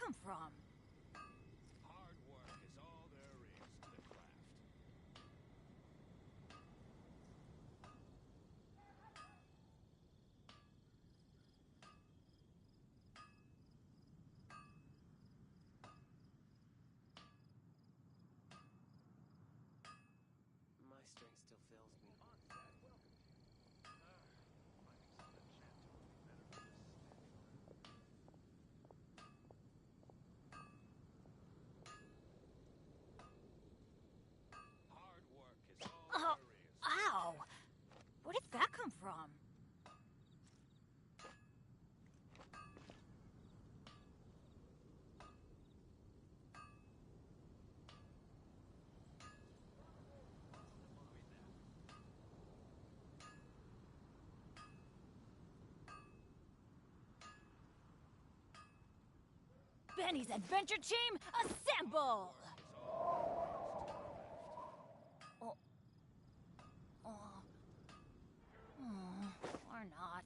come from? Hard work is all there is to the craft. My strength still fails me. Hard work is all Oh, there is. ow! Where did that come from? Benny's Adventure Team, assemble! Oh. Oh. Or not.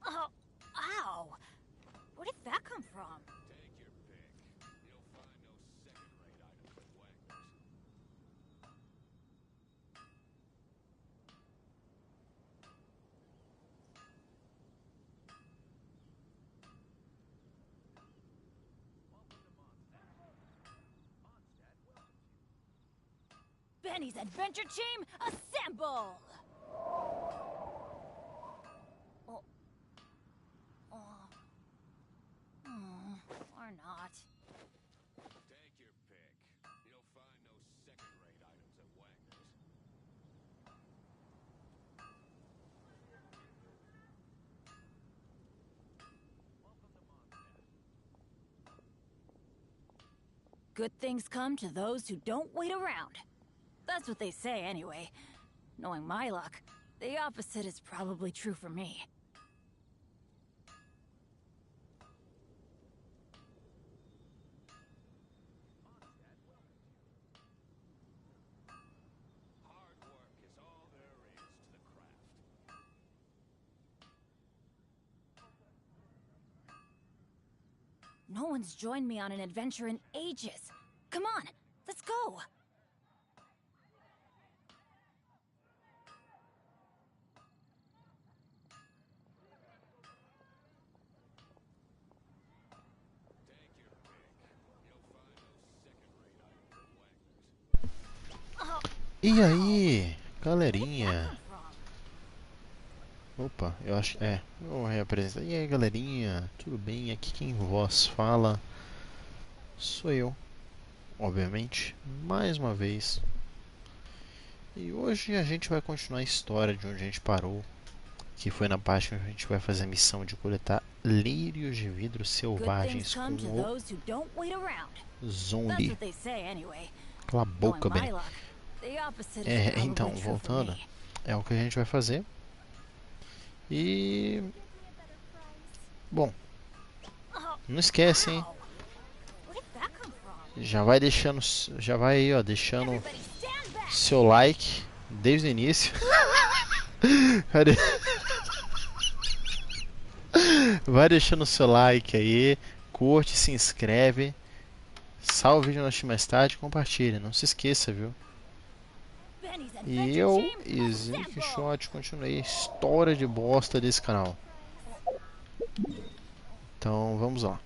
Oh, ow! Where did that come from? Take your pick. You'll find no second-rate items at Wagner's. Benny's Adventure Team, assemble! Oh. Oh. Or not. Take your pick. You'll find no second-rate items at Wagner's. Good things come to those who don't wait around. That's what they say anyway. Knowing my luck, the opposite is probably true for me. Hard work is all there is to the craft. No one's joined me on an adventure in ages. Come on, let's go! Take your pick. You'll find no second-rate items at Wagner's. E aí, Where did that galerinha? come from? Opa, eu acho. Vou reapresentar. E aí, galerinha? Tudo bem? Aqui quem vos fala sou eu, obviamente, mais uma vez. E hoje a gente vai continuar a história de onde a gente parou, que foi na parte onde a gente vai fazer a missão de coletar lírios de vidro Good things selvagens com come to o those who don't wait around. That's zombie. what they say anyway. Cala a Knowing boca, my Benny. luck, the opposite is É, probably então, true for voltando, me. é o que a gente vai fazer. E, bom, Oh, não esquece, hein? ow! Where did that come from? Já vai deixando, já vai aí, ó, deixando Everybody stand back! seu like desde o início. Vai de- Vai deixando seu like aí, curte, se inscreve, salva o vídeo no mais tarde e compartilha. Não se esqueça, viu? Benny's E Adventure eu, Team, Sneak assemble! Shot, continuei a história de bosta desse canal. Então vamos lá.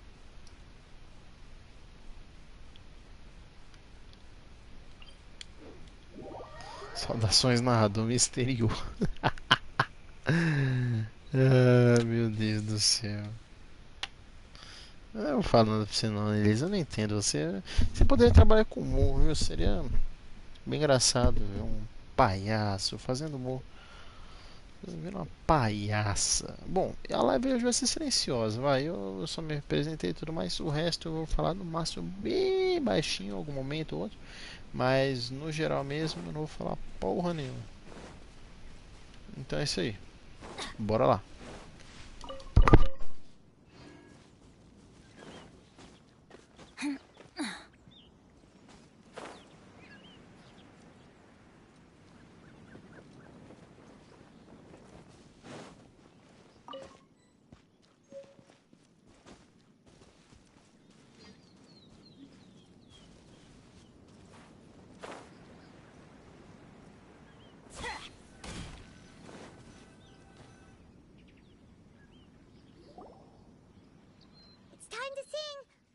Saudações, narrador misterioso. Ah, meu Deus do céu. Eu não falo nada pra você não, Elisa. Eu não entendo. Você poderia trabalhar com humor, viu? Seria bem engraçado ver um palhaço fazendo humor. Vendo uma palhaça. Bom, a live hoje vai ser silenciosa, vai. Eu só me apresentei e tudo mais. O resto eu vou falar no máximo bem baixinho, em algum momento ou outro. Mas no geral mesmo eu não vou falar porra nenhuma. Então é isso aí. Bora lá.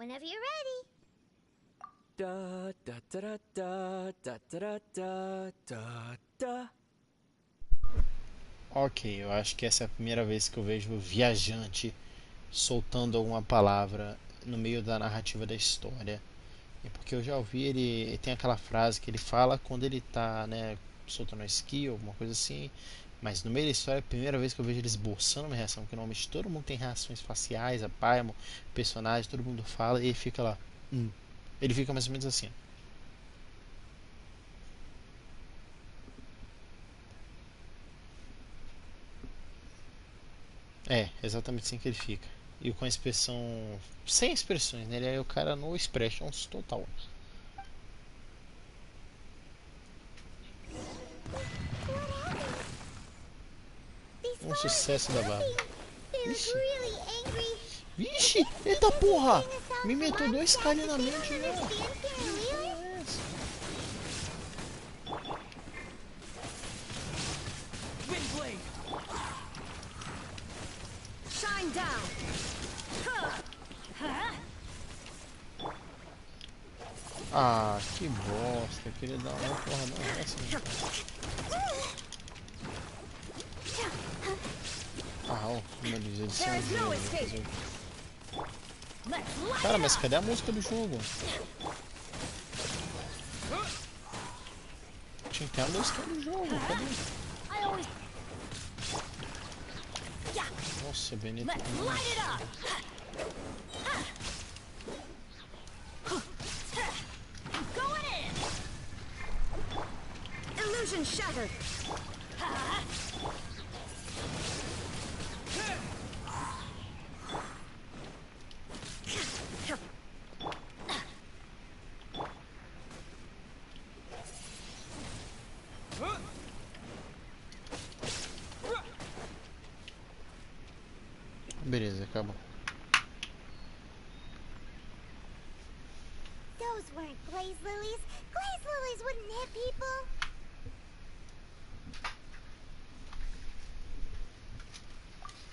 Whenever you're ready. Da da da da da da da da da. Ok, eu acho que essa é a primeira vez que eu vejo o viajante soltando alguma palavra no meio da narrativa da história. É porque eu já ouvi ele tem aquela frase que ele fala quando ele tá, né, soltando a skill, alguma coisa assim. Mas no meio da história é a primeira vez que eu vejo ele esboçando uma reação, porque normalmente todo mundo tem reações faciais, a Paimon, o personagem, todo mundo fala e ele fica lá. Ele fica mais ou menos assim. É, exatamente assim que ele fica. E com a expressão. Sem expressões, né? Ele é o cara no expressions total. These Um flowers sucesso da are barba. nothing. They look Vixe, really angry. vixe, eita porra! Sing a song Me for meteu Mom, dois Dad, K ali but na they mente don't já. understand Sarah Wheeler. Windblade. Shine down! Ah, que bosta. Eu queria dar uma porra não. Essa Ah, ó, como eles são There is no gênios, escape. fazer Let's light Cara, it mas up! cadê a música do jogo? Tinha que ter a música do jogo, cadê? I always... Nossa, Benito. Let's light it up! Going in! Illusion shattered! Beleza, acabou. Those weren't glaze lilies. Glaze lilies wouldn't hit people.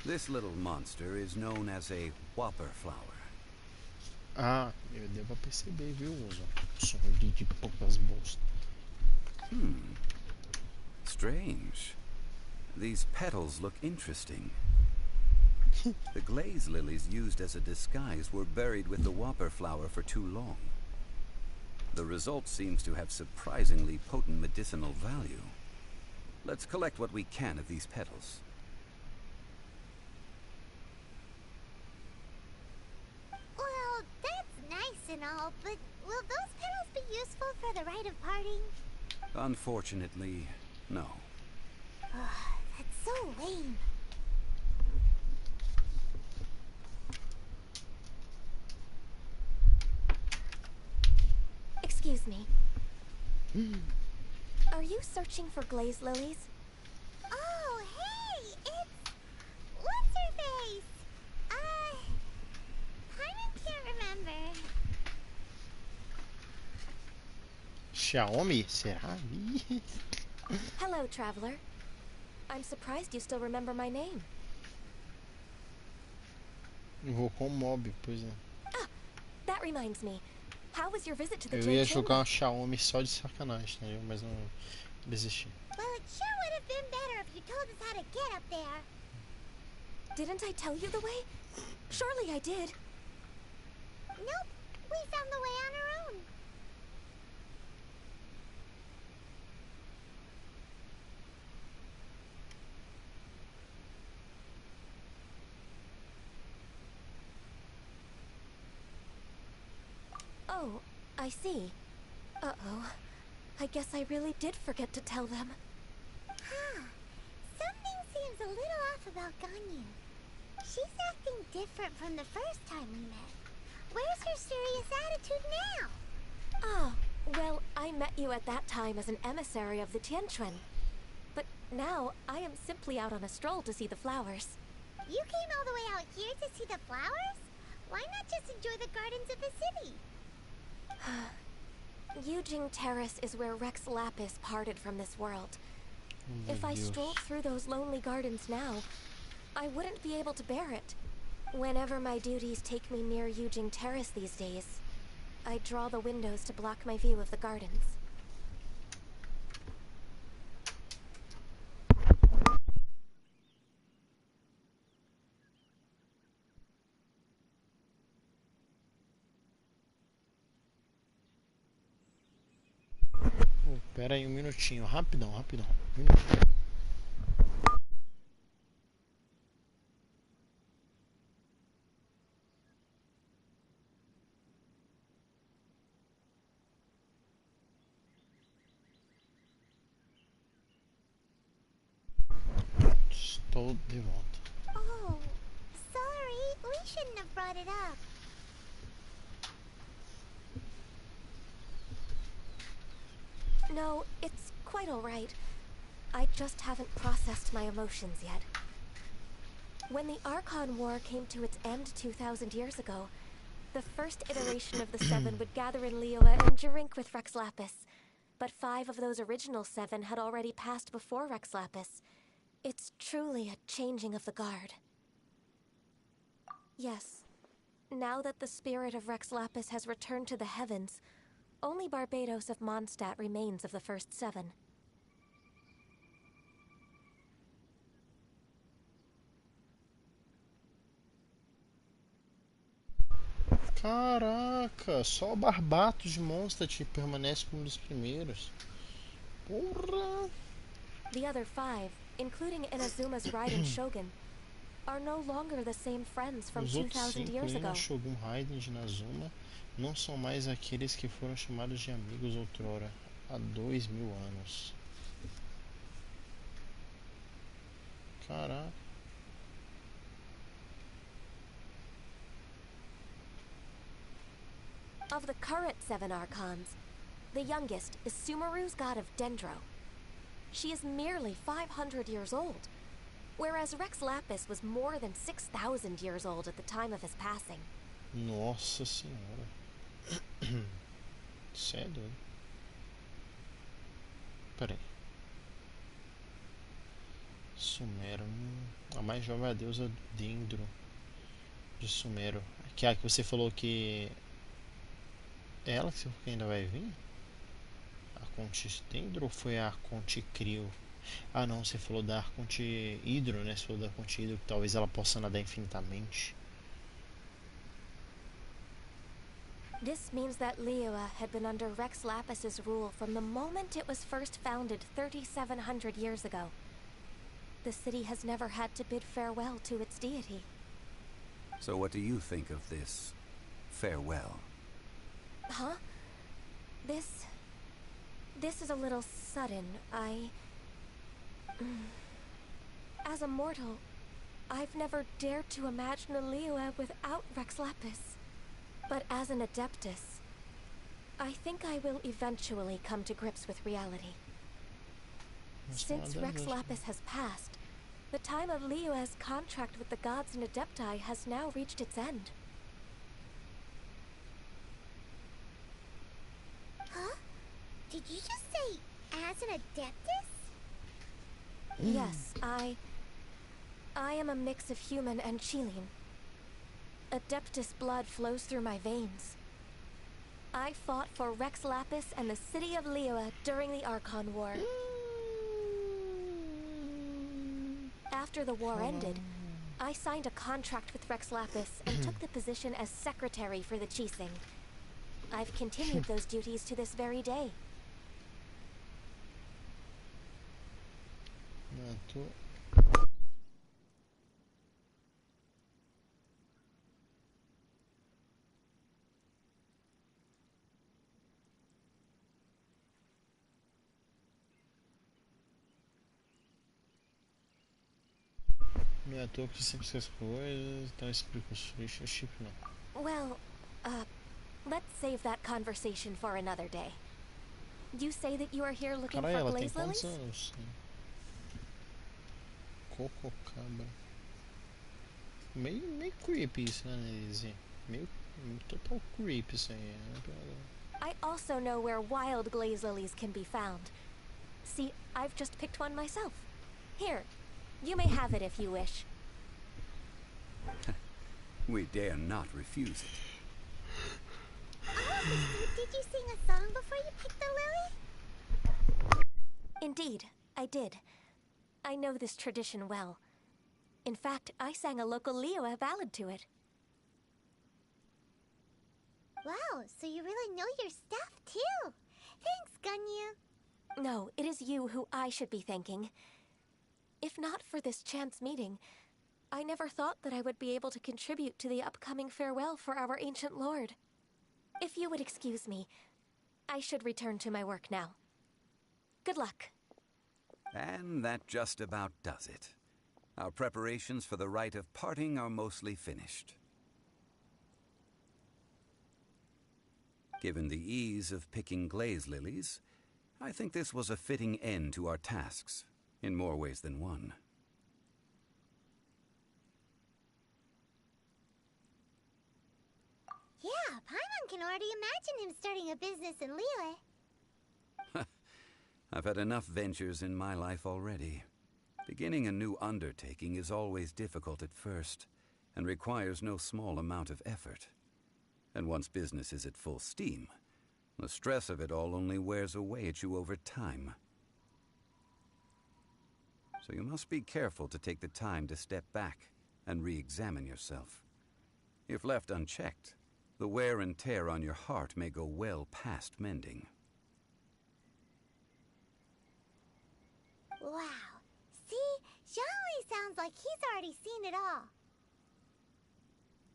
This little monster is known as a whopper flower. Ah, eu devo perceber, viu? Som de poucas bolsas. Strange. These petals look interesting. The glaze lilies used as a disguise were buried with the whopper flower for too long. The result seems to have surprisingly potent medicinal value. Let's collect what we can of these petals. Well, that's nice and all, but will those petals be useful for the rite of parting? Unfortunately, no. That's so lame. Excuse me. Are you searching for glaze lilies? Oh, hey! It's... What's her face? Paimon can't remember. Xiaomi? Será? Ih. Hello, traveler. I'm surprised you still remember my name. Vou com o mob, pois é. Ah, that reminds me. How was your visit to the Eu ia Genshin jogar uma Impact? Xiaomi só de sacanagem, entendeu? Mas não desisti. Well, it sure would have been better if you told us how to get up there. Didn't I tell you the way? Surely I did. Nope, we found the way on our own. Oh, I see. Uh-oh. I guess I really did forget to tell them. Huh. Something seems a little off about Ganyu. She's acting different from the first time we met. Where's her serious attitude now? Ah, well, I met you at that time as an emissary of the Tianquan. But now, I am simply out on a stroll to see the flowers. You came all the way out here to see the flowers? Why not just enjoy the gardens of the city? Yujing Terrace is where Rex Lapis parted from this world. If I Deus. strolled through those lonely gardens now, I wouldn't be able to bear it. Whenever my duties take me near Yujing Terrace these days, I draw the windows to block my view of the gardens. Oh, pera aí um minutinho, rapidão, rapidão. Um minutinho. Estou de volta. Oh, sorry. We shouldn't have brought it up. No, it's quite alright. I just haven't processed my emotions yet. When the Archon War came to its end 2,000 years ago, the first iteration of the Seven would gather in Liyue and drink with Rex Lapis. But 5 of those original 7 had already passed before Rex Lapis. It's truly a changing of the guard. Yes. Now that the spirit of Rex Lapis has returned to the heavens, only Barbados of Mondstadt remains of the first 7. Caraca, só o Barbatos de Mondstadt permanece como um dos primeiros. Porra! The other 5, including Inazuma's Raiden Shogun, are no longer the same friends from Os outros 2,000 5, years ago. Ina, Shogun, Raiden e Inazuma, não são mais aqueles que foram chamados de amigos outrora, há 2.000 anos. Caraca. Of the current 7 Archons, the youngest is Sumeru's god of Dendro. She is merely 500 years old, whereas Rex Lapis was more than 6,000 years old at the time of his passing. Nossa senhora. Isso é doido. Pera aí. Sumero. A mais jovem é a deusa Dendro de Sumero. Que é a que você falou que. É ela que você falou que ainda vai vir? A Conte Dendro ou foi a Conte Crio? Ah não, você falou da Conte Hidro, né? Você falou da Conte Hidro que talvez ela possa nadar infinitamente. This means that Liyue had been under Rex Lapis's rule from the moment it was first founded 3,700 years ago. The city has never had to bid farewell to its deity. So what do you think of this farewell? Huh? This is a little sudden. As a mortal, I've never dared to imagine a Liyue without Rex Lapis. But as an Adeptus, I think I will eventually come to grips with reality. Since Rex Lapis has passed, the time of Liyue's contract with the gods and Adepti has now reached its end. Huh? Did you just say as an Adeptus? Yes, I am a mix of human and Chilean. Adeptus blood flows through my veins. I fought for Rex Lapis and the city of Liyue during the Archon War. After the war ended, I signed a contract with Rex Lapis and took the position as secretary for the Qixing. I've continued those duties to this very day. Não é à toa que sempre essas coisas, então explica o chip não. Well, let's save that conversation for another day. You say that you are here looking Caralho, for ela tem glaze quantos lilies? anos? Cococabra. Meio creepy isso, né, Lizzie? Meio total creepy isso aí, né? I also know where wild glaze lilies can be found. See, I've just picked one myself. Here, you may have it if you wish. We dare not refuse it. Oh, so did you sing a song before you picked the lily? Indeed, I did. I know this tradition well. In fact, I sang a local Liyue ballad to it. Wow, so you really know your stuff, too. Thanks, Gunyu. No, it is you who I should be thanking. If not for this chance meeting, I never thought that I would be able to contribute to the upcoming farewell for our ancient lord. If you would excuse me, I should return to my work now. Good luck. And that just about does it. Our preparations for the rite of parting are mostly finished. Given the ease of picking glaze lilies, I think this was a fitting end to our tasks, in more ways than one. Yeah, Paimon can already imagine him starting a business in Liyue. I've had enough ventures in my life already. Beginning a new undertaking is always difficult at first, and requires no small amount of effort. And once business is at full steam, the stress of it all only wears away at you over time. So you must be careful to take the time to step back and re-examine yourself. If left unchecked, the wear and tear on your heart may go well past mending. Wow. See? Zhongli sounds like he's already seen it all.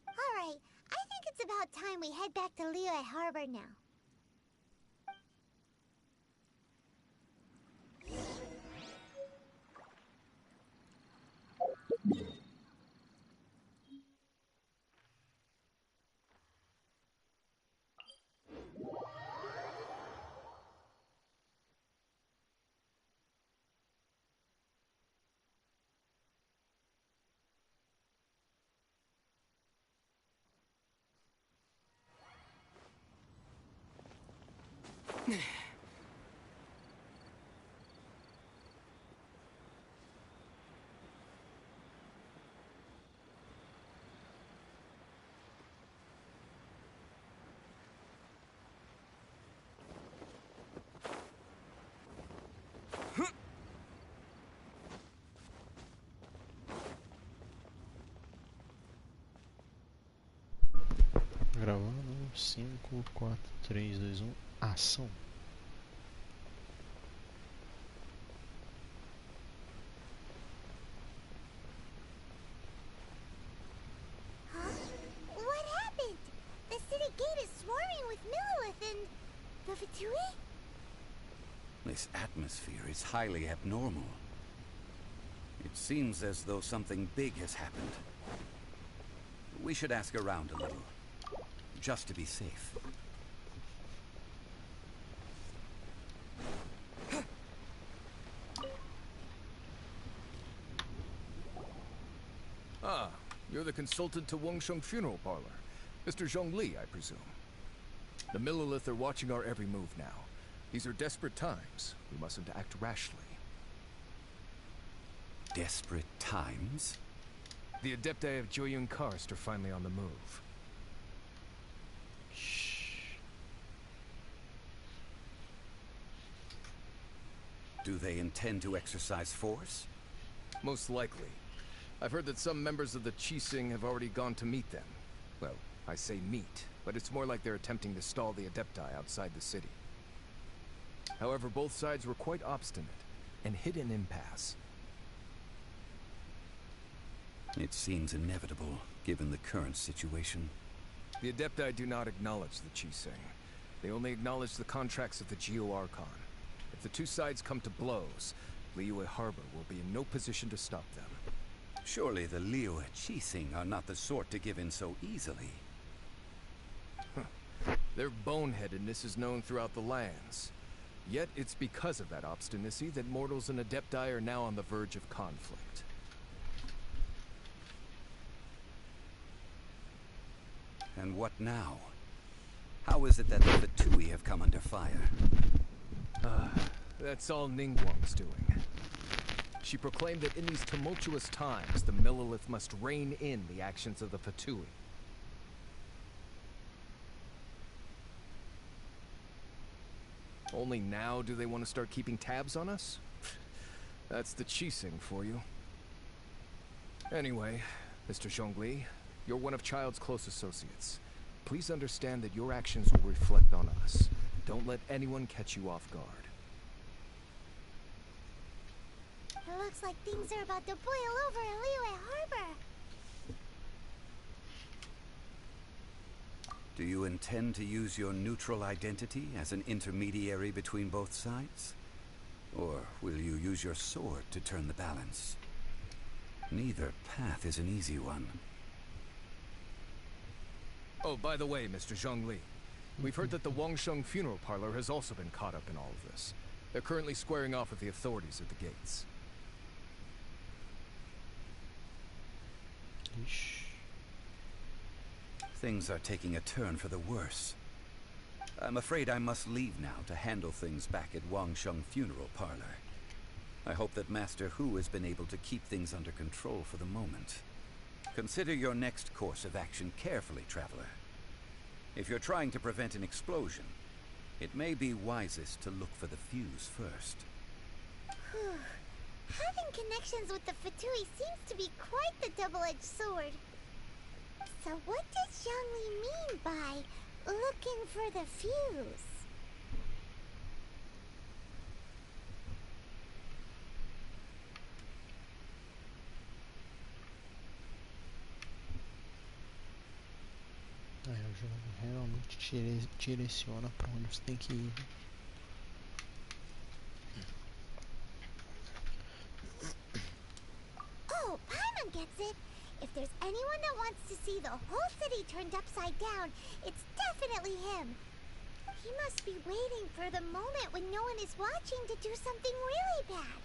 Alright, I think it's about time we head back to Liyue Harbor now. Gravando 5, 4, 3, 2, 1, ação. Huh? What happened? The city gate is swarming with Millilith and... the Fatui? This atmosphere is highly abnormal. It seems as though something big has happened. We should ask around a little, just to be safe. Ah, you're the consultant to Wengsheng Funeral Parlor. Mr. Zhongli, I presume. The Millilith are watching our every move now. These are desperate times. We mustn't act rashly. Desperate times? The Adepti of Joyun Karst are finally on the move. Do they intend to exercise force? Most likely. I've heard that some members of the Qixing have already gone to meet them. Well, I say meet, but it's more like they're attempting to stall the Adepti outside the city. However, both sides were quite obstinate and hit an impasse. It seems inevitable, given the current situation. The Adepti do not acknowledge the Qixing. They only acknowledge the contracts of the Geo-Archon. If the two sides come to blows, Liyue Harbor will be in no position to stop them. Surely the Liyue Qixing are not the sort to give in so easily. Their boneheadedness is known throughout the lands. Yet it's because of that obstinacy that mortals and Adepti are now on the verge of conflict. And what now? How is it that the Fatui have come under fire? That's all Ningguang's doing. She proclaimed that in these tumultuous times, the Millilith must rein in the actions of the Fatui. Only now do they want to start keeping tabs on us? That's the Qixing for you. Anyway, Mr. Zhongli, you're one of Child's close associates. Please understand that your actions will reflect on us. Don't let anyone catch you off guard. It looks like things are about to boil over in Liyue Harbor. Do you intend to use your neutral identity as an intermediary between both sides? Or will you use your sword to turn the balance? Neither path is an easy one. Oh, by the way, Mr. Zhongli, we've heard that the Wangsheng funeral parlor has also been caught up in all of this. They're currently squaring off with the authorities at the gates. Things are taking a turn for the worse. I'm afraid I must leave now to handle things back at Wangsheng Funeral Parlor. I hope that Master Hu has been able to keep things under control for the moment. Consider your next course of action carefully, Traveler. If you're trying to prevent an explosion, it may be wisest to look for the fuse first. Having connections with the Fatui seems to be quite the double-edged sword. So what does Zhongli mean by looking for the fuse? O jogo realmente direciona para onde você tem que ir. Oh, Paimon gets it! If there's anyone that wants to see the whole city turned upside down, it's definitely him. He must be waiting for the moment when no one is watching to do something really bad.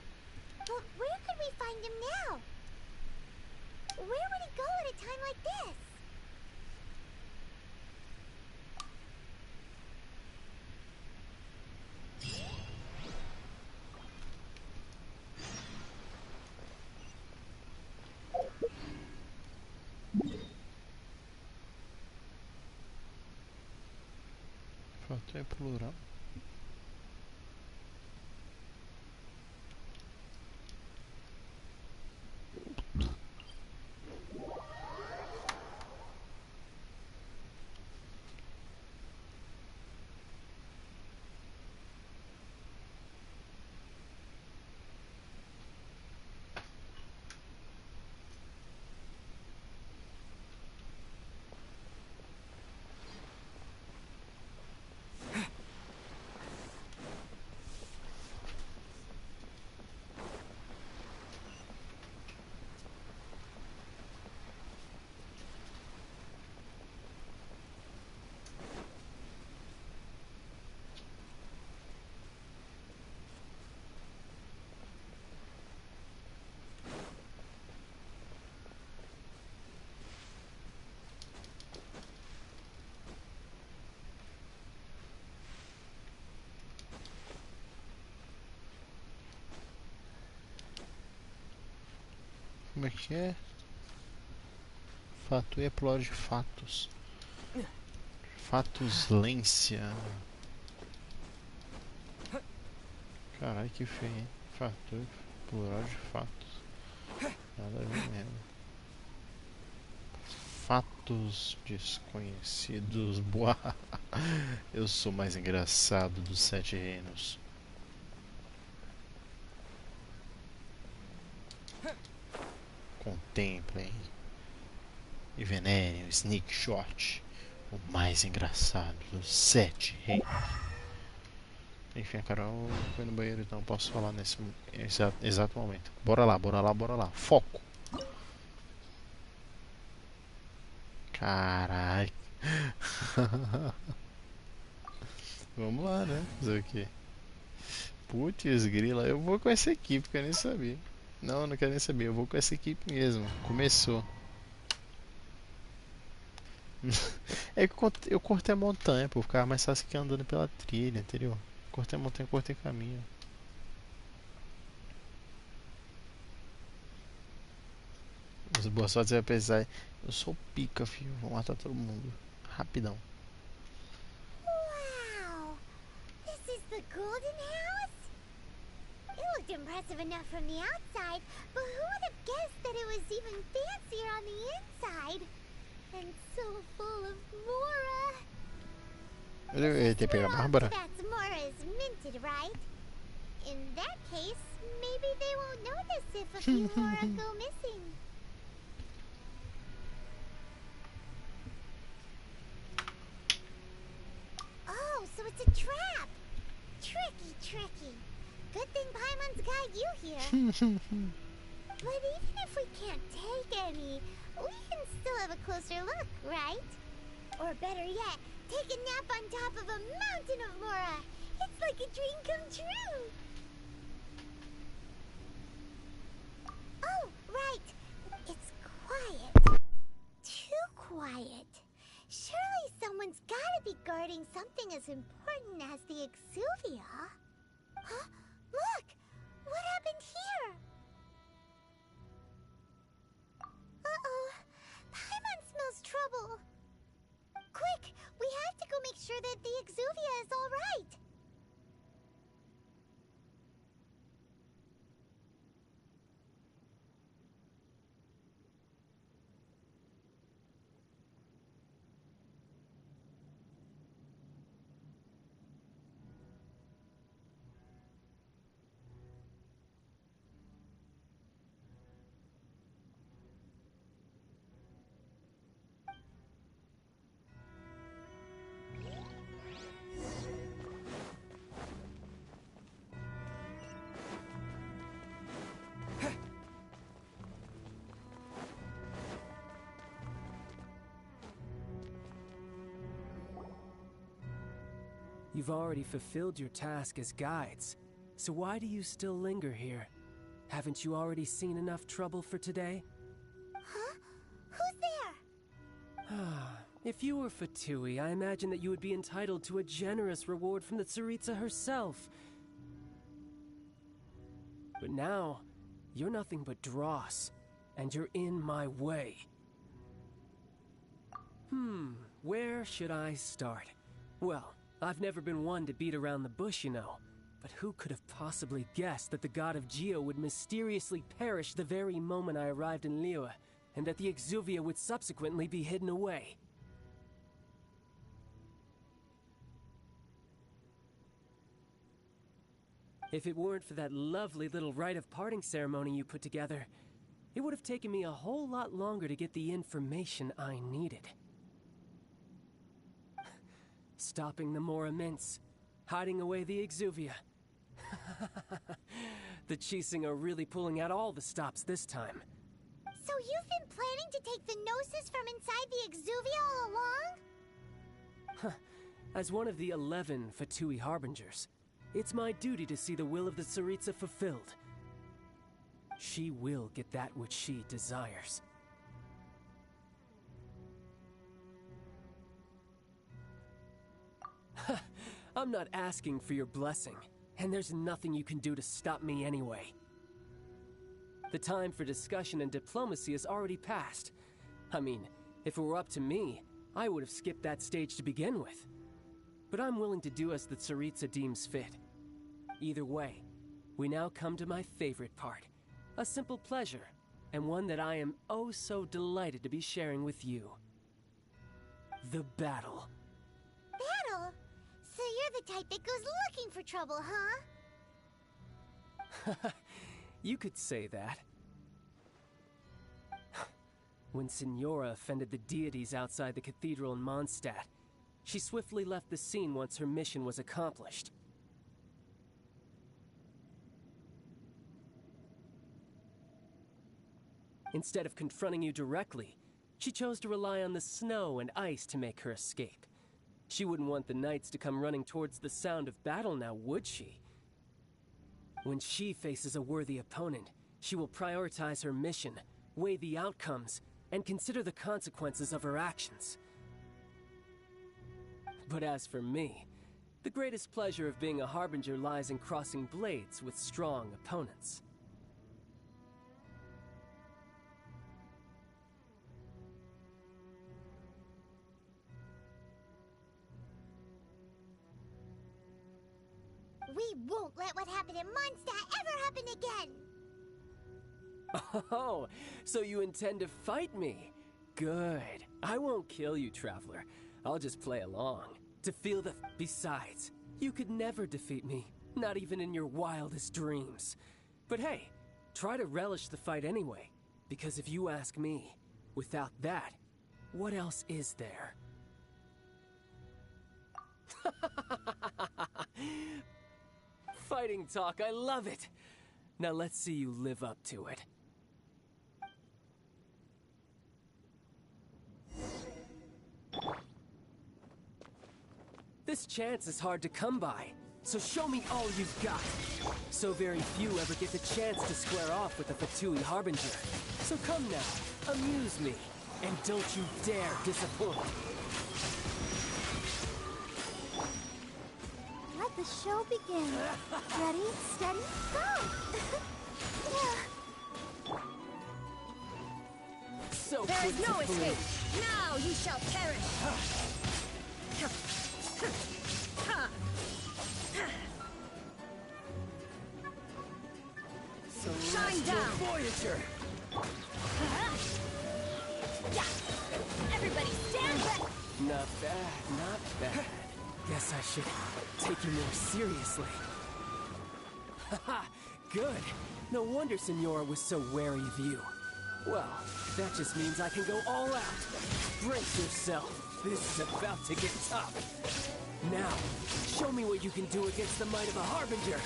But where could we find him now? Where would he go at a time like this? Fato é plural. Como é que é? Fato é plural de fatos. Fatuslência. Caralho, que feio, hein? Fato é plural de fatos. Nada a ver mesmo. Fatos desconhecidos. Boa. Eu sou mais engraçado dos 7 reinos. Contemplem e venerem o Sneak Shot, o mais engraçado dos 7 reinos. Enfim, a Carol foi no banheiro, então posso falar nesse exato momento. Bora lá, bora lá, bora lá. Foco! Caralho! Vamos lá, né? Fazer o quê? Putz, grila, eu vou com essa equipe que eu nem sabia. Não, não quero nem saber, eu vou com essa equipe mesmo. Começou. É que eu cortei a montanha, pô, ficava mais fácil que andando pela trilha, entendeu? Cortei a montanha, cortei caminho. Os boas sortes vai precisar. Eu sou pica, filho. Vou matar todo mundo. Rapidão. Wow! This is the goal impressive enough from the outside, but who would have guessed that it was even fancier on the inside? And so full of Mora. Ele tem pega a Bárbara? That's Mora's minted, right? In that case, maybe they won't notice if a few Mora go missing. Oh, so it's a trap! Tricky, tricky. Good thing Paimon's got you here. But even if we can't take any, we can still have a closer look, right? Or better yet, take a nap on top of a mountain of Mora. It's like a dream come true. Oh, right. It's quiet. Too quiet. Surely someone's gotta be guarding something as important as the Exuvia. Huh? Look! What happened here? Uh-oh. Paimon smells trouble. Quick! We have to go make sure that the Exuvia is all right. You've already fulfilled your task as guides, so why do you still linger here? Haven't you already seen enough trouble for today? Huh? Who's there? If you were Fatui, I imagine that you would be entitled to a generous reward from the Tsaritsa herself. But now, you're nothing but dross, and you're in my way. Where should I start? Well, I've never been one to beat around the bush, you know. But who could have possibly guessed that the god of Geo would mysteriously perish the very moment I arrived in Liyue, and that the Exuvia would subsequently be hidden away? If it weren't for that lovely little rite of parting ceremony you put together, it would have taken me a whole lot longer to get the information I needed. Stopping the Mora Mints, hiding away the Exuvia. The Chising are really pulling out all the stops this time. So you've been planning to take the Gnosis from inside the Exuvia all along? As one of the 11 Fatui Harbingers, it's my duty to see the will of the Tsaritsa fulfilled. She will get that which she desires. I'm not asking for your blessing, and there's nothing you can do to stop me anyway. The time for discussion and diplomacy has already passed. I mean, if it were up to me, I would have skipped that stage to begin with. But I'm willing to do as the Tsaritsa deems fit. Either way, we now come to my favorite part. A simple pleasure, and one that I am oh so delighted to be sharing with you. The battle. Battle? So you're the type that goes looking for trouble, huh? You could say that. When Signora offended the deities outside the cathedral in Mondstadt, she swiftly left the scene once her mission was accomplished. Instead of confronting you directly, she chose to rely on the snow and ice to make her escape. She wouldn't want the knights to come running towards the sound of battle now, would she? When she faces a worthy opponent, she will prioritize her mission, weigh the outcomes, and consider the consequences of her actions. But as for me, the greatest pleasure of being a Harbinger lies in crossing blades with strong opponents. We won't let what happened in Mondstadt ever happen Oh, so you intend to fight me? Good. I won't kill you, Traveler. I'll just play along. To feel the... Besides, you could never defeat me. Not even in your wildest dreams. But hey, try to relish the fight anyway. Because if you ask me, without that, what else is there? Fighting talk, I love it! Now let's see you live up to it. This chance is hard to come by, so show me all you've got. So very few ever get the chance to square off with the Fatui Harbinger. So come now, amuse me, and don't you dare disappoint. Let the show begin. Ready, steady, go! So There is quick no to flee. escape! Now you shall perish! Shine down! Voyager! Yeah! Everybody stand back! Not bad, not bad. Guess I should take you more seriously. Haha, good. No wonder Senora was so wary of you. Well, that just means I can go all out. Brace yourself. This is about to get tough. Now, show me what you can do against the might of a Harbinger.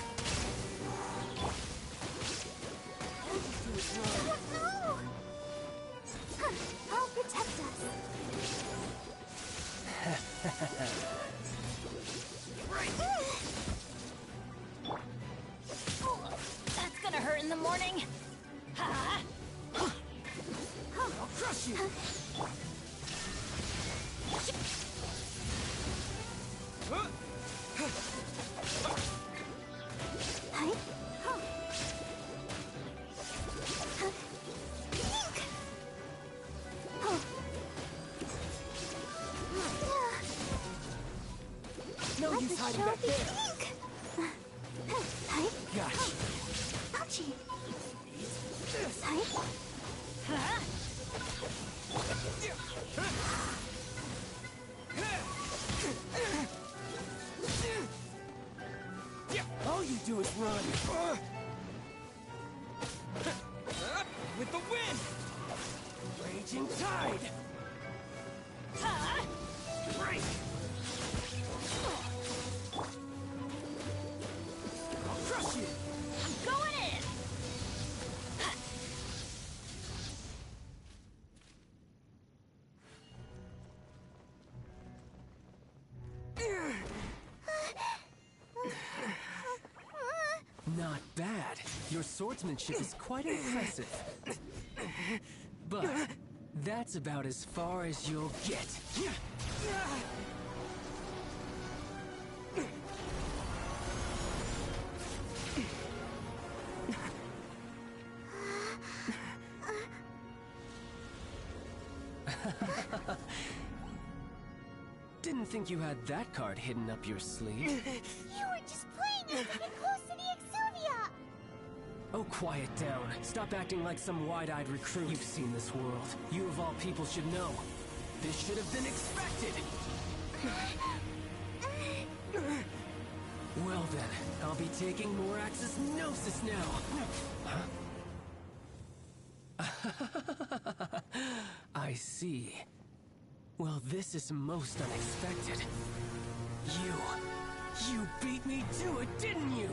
No! I'll protect us. That's gonna hurt in the morning! Ha! I'll crush you! No Let use the hiding show back there. begin. Gotcha. Ouchie. All you do is run. With the wind! Raging tide! Break! I'll crush you! I'm going in! Not bad. Your swordsmanship is quite impressive. But that's about as far as you'll get. Didn't think you had that card hidden up your sleeve. You were just playing us to get close to the Exuvia! Oh, quiet down. Stop acting like some wide-eyed recruit. You've seen this world. You of all people should know. This should have been expected! Well then, I'll be taking Morax's Gnosis now! Huh? I see. Well, this is most unexpected. You beat me to it, didn't you?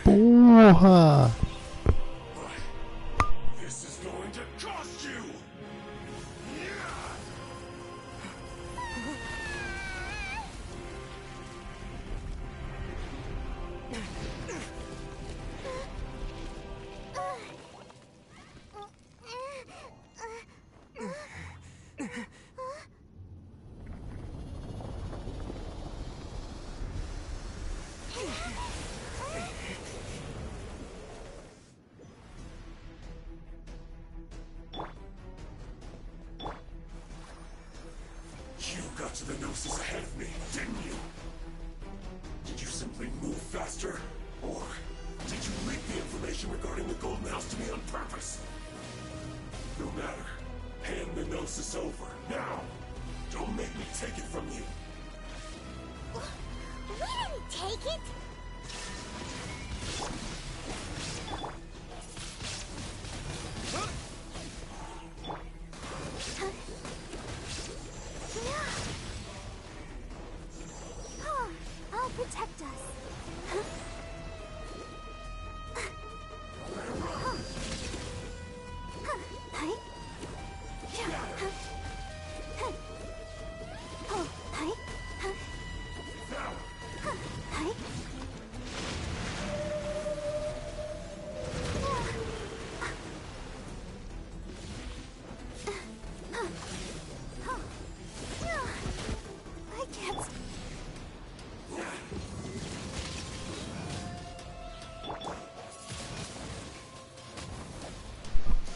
Porra! This is going to cost you! the Gnosis ahead of me, didn't you? Did you simply move faster? Or did you leak the information regarding the Golden House to me on purpose? No matter. Hand the Gnosis over, now! Don't make me take it from you! We didn't take it! I'll protect us. I can't.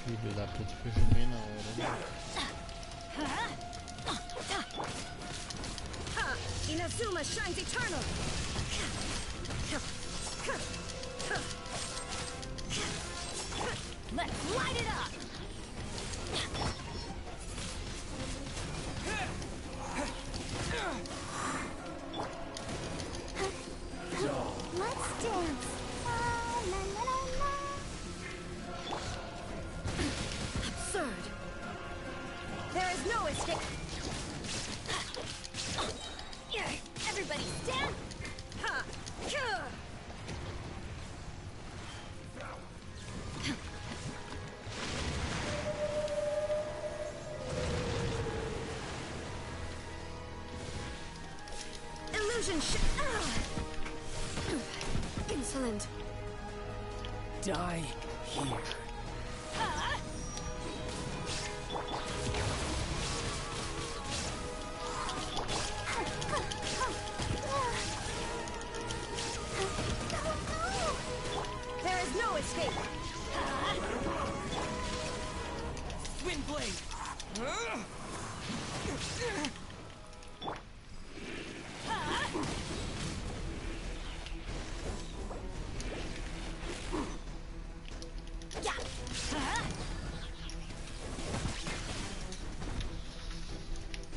Filho da puta, foi bem na hora, né? Inazuma shines eternal! Let's light it up! Let's dance. La, la, la, la. Absurd! There is no escape! Everybody stand! Ha! Illusion insolent. Die here. There is no escape! Windblade!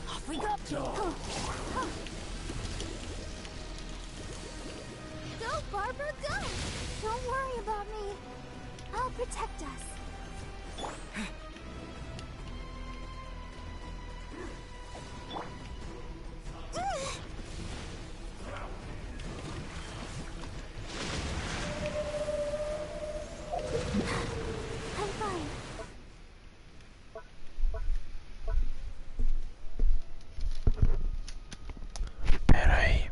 Off we go! Go, Barbara, go! Don't worry about me. I'll protect us. I'm fine. Pera aí.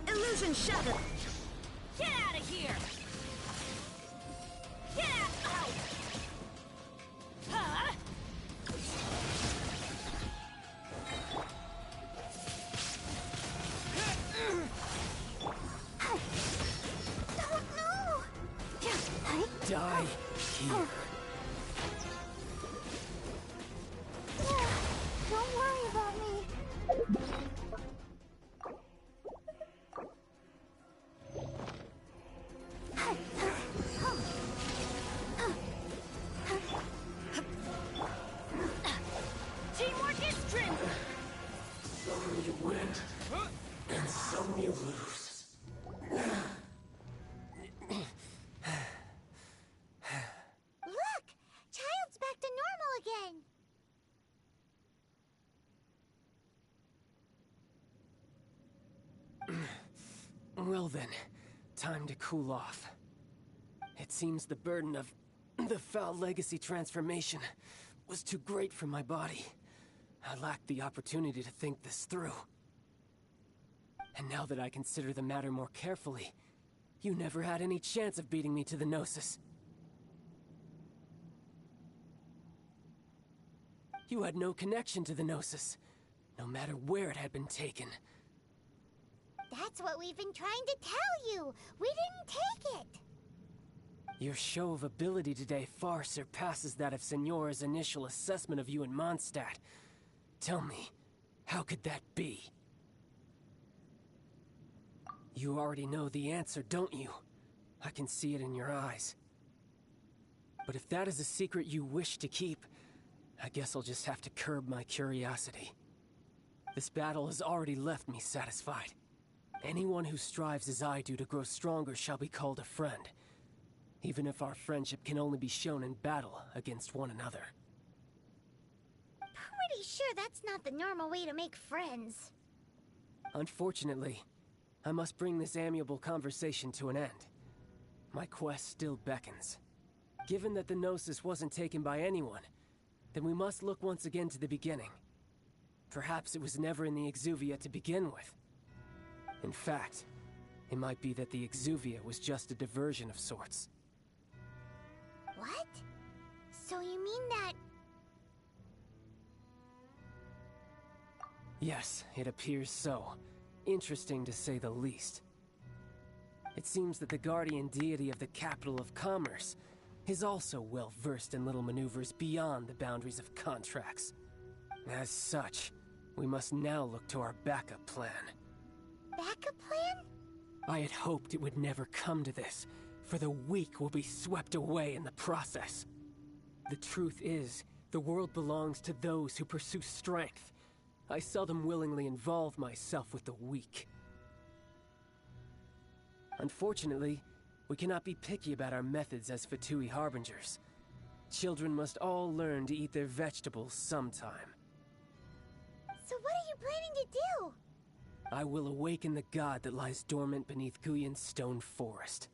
Illusion shattered! Get out of here! Get out! Huh? Don't know. Die here. Don't worry about me. Teamwork is strength! Some you win, and some you lose. Look! Child's back to normal again. Well then, time to cool off. It seems the burden of the foul legacy transformation was too great for my body. I lacked the opportunity to think this through. And now that I consider the matter more carefully, you never had any chance of beating me to the Gnosis. You had no connection to the Gnosis, no matter where it had been taken. That's what we've been trying to tell you! We didn't take it! Your show of ability today far surpasses that of Signora's initial assessment of you in Mondstadt. Tell me, how could that be? You already know the answer, don't you? I can see it in your eyes. But if that is a secret you wish to keep, I guess I'll just have to curb my curiosity. This battle has already left me satisfied. Anyone who strives as I do to grow stronger shall be called a friend, even if our friendship can only be shown in battle against one another. Pretty sure that's not the normal way to make friends. Unfortunately, I must bring this amiable conversation to an end. My quest still beckons. Given that the Gnosis wasn't taken by anyone, then we must look once again to the beginning. Perhaps it was never in the Exuvia to begin with. In fact, it might be that the Exuvia was just a diversion of sorts. What? So you mean that... Yes, it appears so. Interesting to say the least. It seems that the guardian deity of the capital of commerce is also well versed in little maneuvers beyond the boundaries of contracts. As such, we must now look to our backup plan. Backup plan? I had hoped it would never come to this, for the weak will be swept away in the process. The truth is, the world belongs to those who pursue strength. I seldom willingly involve myself with the weak. Unfortunately, we cannot be picky about our methods as Fatui Harbingers. Children must all learn to eat their vegetables sometime. So what are you planning to do? I will awaken the god that lies dormant beneath Guyon's stone forest.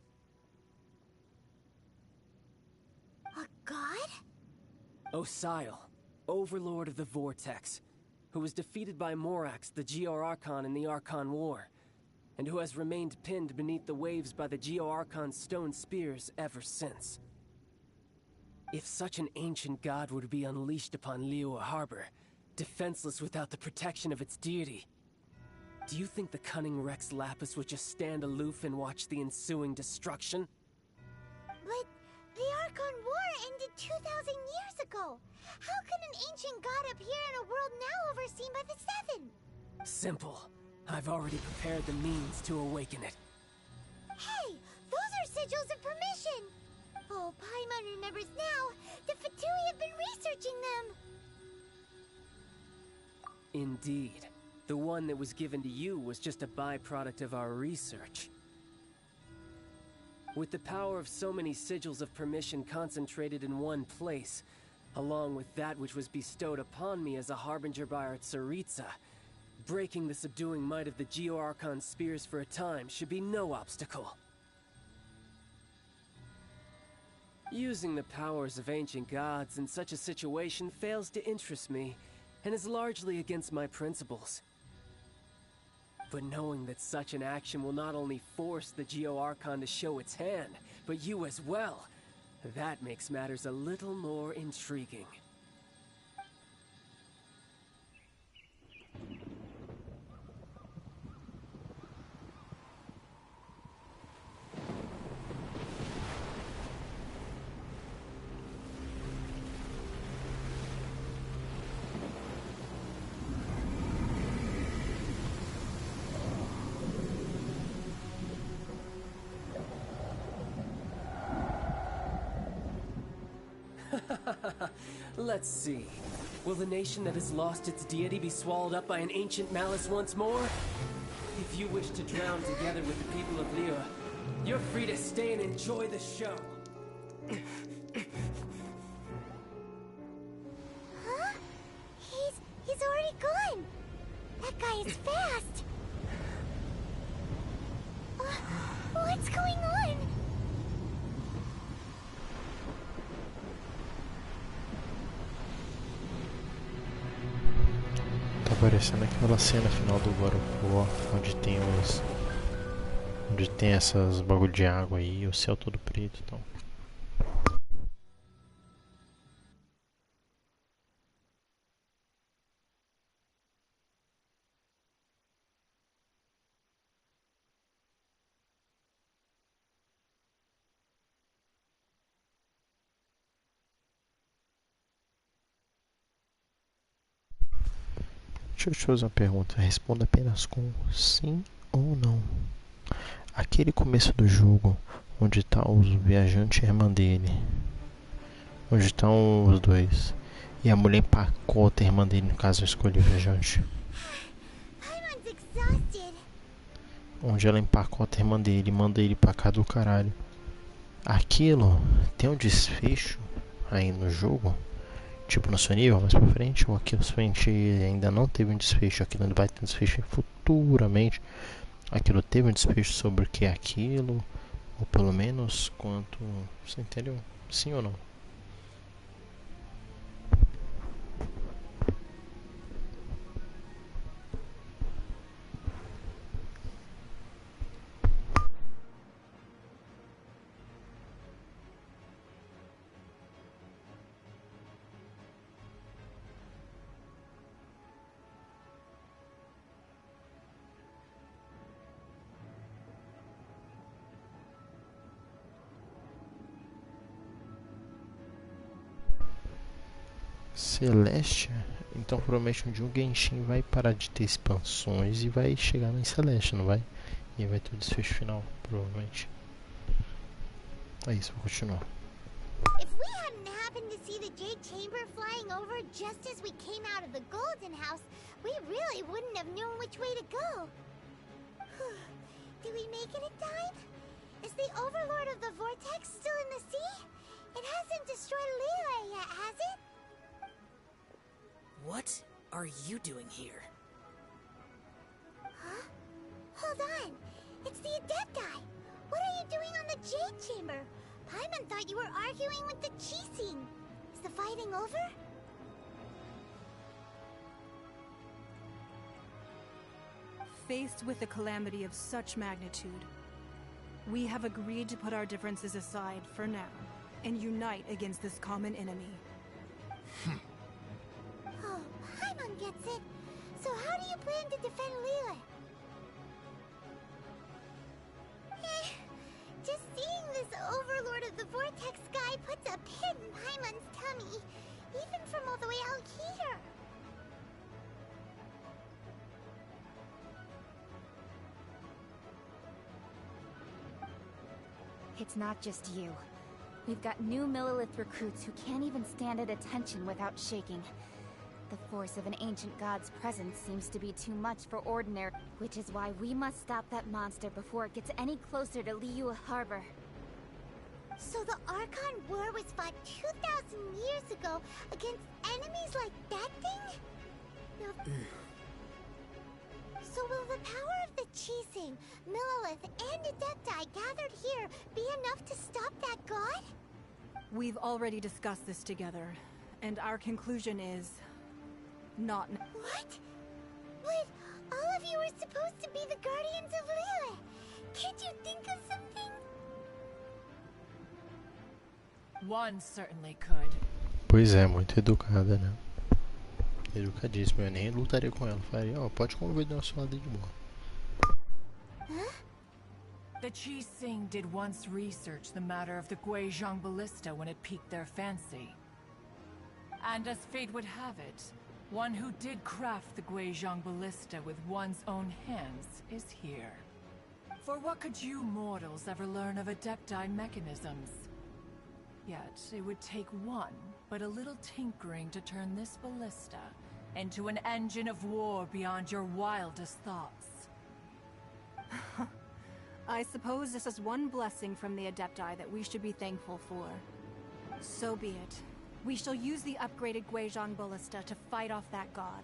A god? Osile, overlord of the Vortex, who was defeated by Morax, the Geo-Archon in the Archon War, and who has remained pinned beneath the waves by the Geo-Archon's stone spears ever since. If such an ancient god were to be unleashed upon Liyue Harbor, defenseless without the protection of its deity, do you think the cunning Rex Lapis would just stand aloof and watch the ensuing destruction? But the Archon War ended 2,000 years ago. How can an ancient god appear in a world now overseen by the Seven? Simple. I've already prepared the means to awaken it. Hey, those are sigils of permission. Oh, Paimon remembers now. The Fatui have been researching them. Indeed. The one that was given to you was just a byproduct of our research. With the power of so many sigils of permission concentrated in one place, along with that which was bestowed upon me as a harbinger by our Tsaritsa, breaking the subduing might of the Geo-Archon spears for a time should be no obstacle. Using the powers of ancient gods in such a situation fails to interest me, and is largely against my principles. But knowing that such an action will not only force the Geo-Archon to show its hand, but you as well, that makes matters a little more intriguing. Let's see. Will the nation that has lost its deity be swallowed up by an ancient malice once more? If you wish to drown together with the people of Liyue, you're free to stay and enjoy the show. Huh? He's already gone. That guy is fast. What's going on? Tá parecendo aquela cena final do God of War, onde tem essas bagulho de água aí, o céu todo preto, então. Deixa eu te fazer uma pergunta. Responda apenas com sim ou não. Aquele começo do jogo, onde tá os viajantes e a irmã dele. Onde estão os dois. E a mulher empacota a irmã dele, no caso eu escolhi o viajante. Paimon's exhausted. Onde ela empacota a irmã dele e manda ele pra cá do caralho. Aquilo tem um desfecho aí no jogo? Tipo no seu nível mais pra frente? Ou aquilo frente ainda não teve um desfecho? Aquilo ainda vai ter um desfecho futuramente? Aquilo teve um desfecho sobre o que é aquilo? Ou pelo menos quanto... Você entendeu? Sim ou não? Celestia? Então provavelmente um dia o Genshin vai parar de ter expansões e vai chegar na Celestia, não vai? E aí vai ter o desfecho final, provavelmente. É isso, vou continuar. If we hadn't happened to see the Jade Chamber flying over just as we came out of the Golden House, we really wouldn't have known which way to go. Did we make it in time? Is the Overlord of the Vortex still in the sea? It hasn't destroyed Liyue yet, has it? What are you doing here? Huh? Hold on. It's the Adepti. What are you doing on the Jade Chamber? Paimon thought you were arguing with the Chising. Is the fighting over? Faced with a calamity of such magnitude, we have agreed to put our differences aside for now and unite against this common enemy. Oh, Paimon gets it. So how do you plan to defend Liyue? Just seeing this Overlord of the Vortex guy puts a pit in Paimon's tummy, even from all the way out here. It's not just you. We've got new Millilith recruits who can't even stand at attention without shaking. The force of an ancient god's presence seems to be too much for ordinary, which is why we must stop that monster before it gets any closer to Liyue Harbor. So the Archon War was fought 2,000 years ago against enemies like that thing? So will the power of the Chising, Millilith, and Adepti gathered here be enough to stop that god? We've already discussed this together, and our conclusion is... not... What? But all of you were supposed to be the guardians of Liyue. Can't you think of something? One certainly could. Pois é, muito educada, né? Educadíssima, eu nem lutaria com ela. Faria, ó, pode convidar a sua lado de boa. Huh? The Chising did once research the matter of the Guizhong Ballista when it piqued their fancy. And as fate would have it, one who did craft the Guizhong Ballista with one's own hands is here. For what could you mortals ever learn of Adepti mechanisms? Yet, it would take one, but a little tinkering to turn this ballista into an engine of war beyond your wildest thoughts. I suppose this is one blessing from the Adepti that we should be thankful for. So be it. We shall use the upgraded Guizhong Ballista to fight off that god.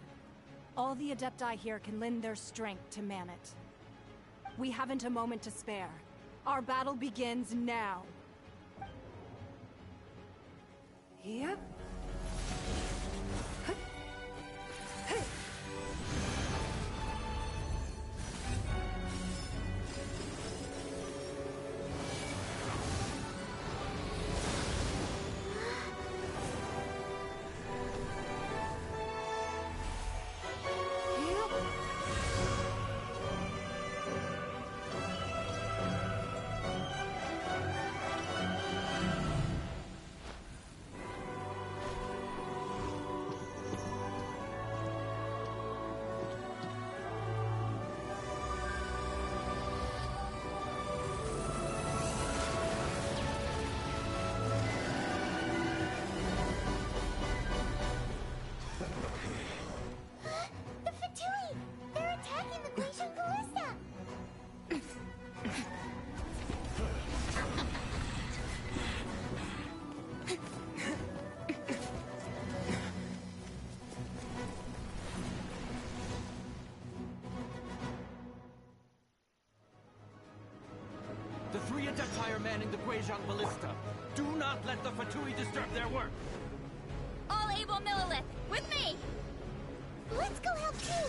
All the Adepti here can lend their strength to man it. We haven't a moment to spare. Our battle begins now. Yep. The 3 Adepti are manning the Guizhong Ballista. Do not let the Fatui disturb their work. All able Millilith, with me! Let's go help too!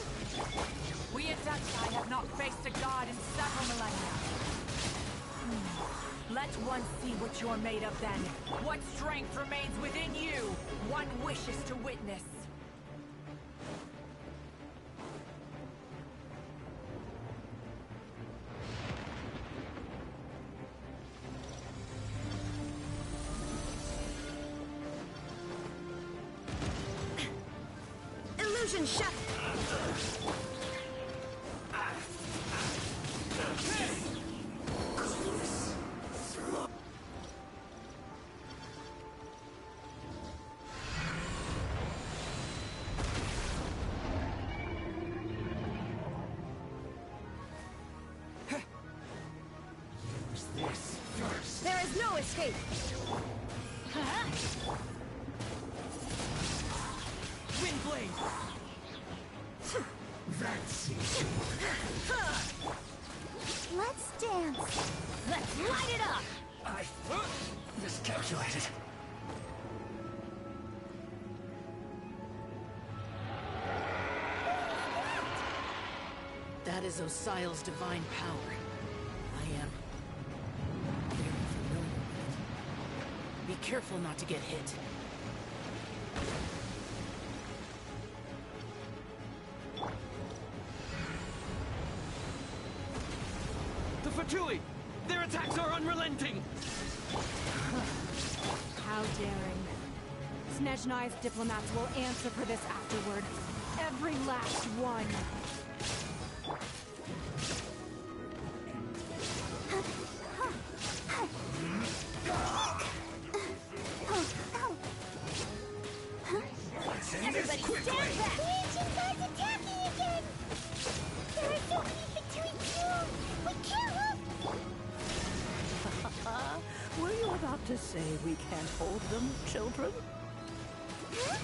We Adepti have not faced a god in several millennia. Let one see what you're made of then. What strength remains within you? One wishes to witness. Illusion shut. There is no escape. Wind blade. Let's dance. Let's light it up! I miscalculated. That is Osial's divine power. I am very familiar with it. Be careful not to get hit. The Fatui! Their attacks are unrelenting! How daring. Snezhnai's diplomats will answer for this afterward. Every last one. Everybody stand back! The ancient god's attacking again! There are so many Fatui too! We can't look! Were you about to say we can't hold them, children? Huh?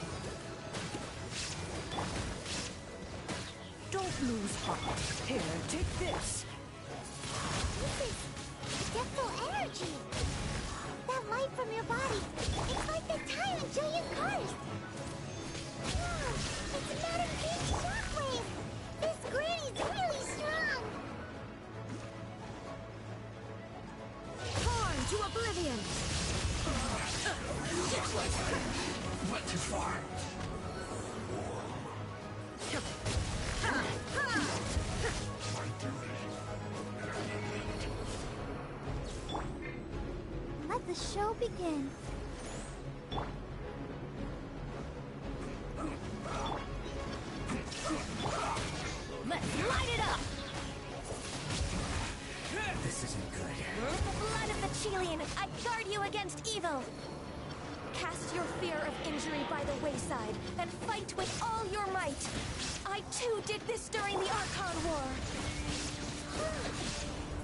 Don't lose heart. Here, take this. This is adeptal energy! That light from your body, it's like the time in Julian Cars! Wow, it's a Madame King's shockwave! This granny's really strong! Torn to oblivion. Looks like I went too far. My duty. Let the show begin. Let's light it up! This isn't good. With the blood of the Chelian, I guard you against evil. Cast your fear of injury by the wayside, and fight with all your might. I too did this during the Archon War.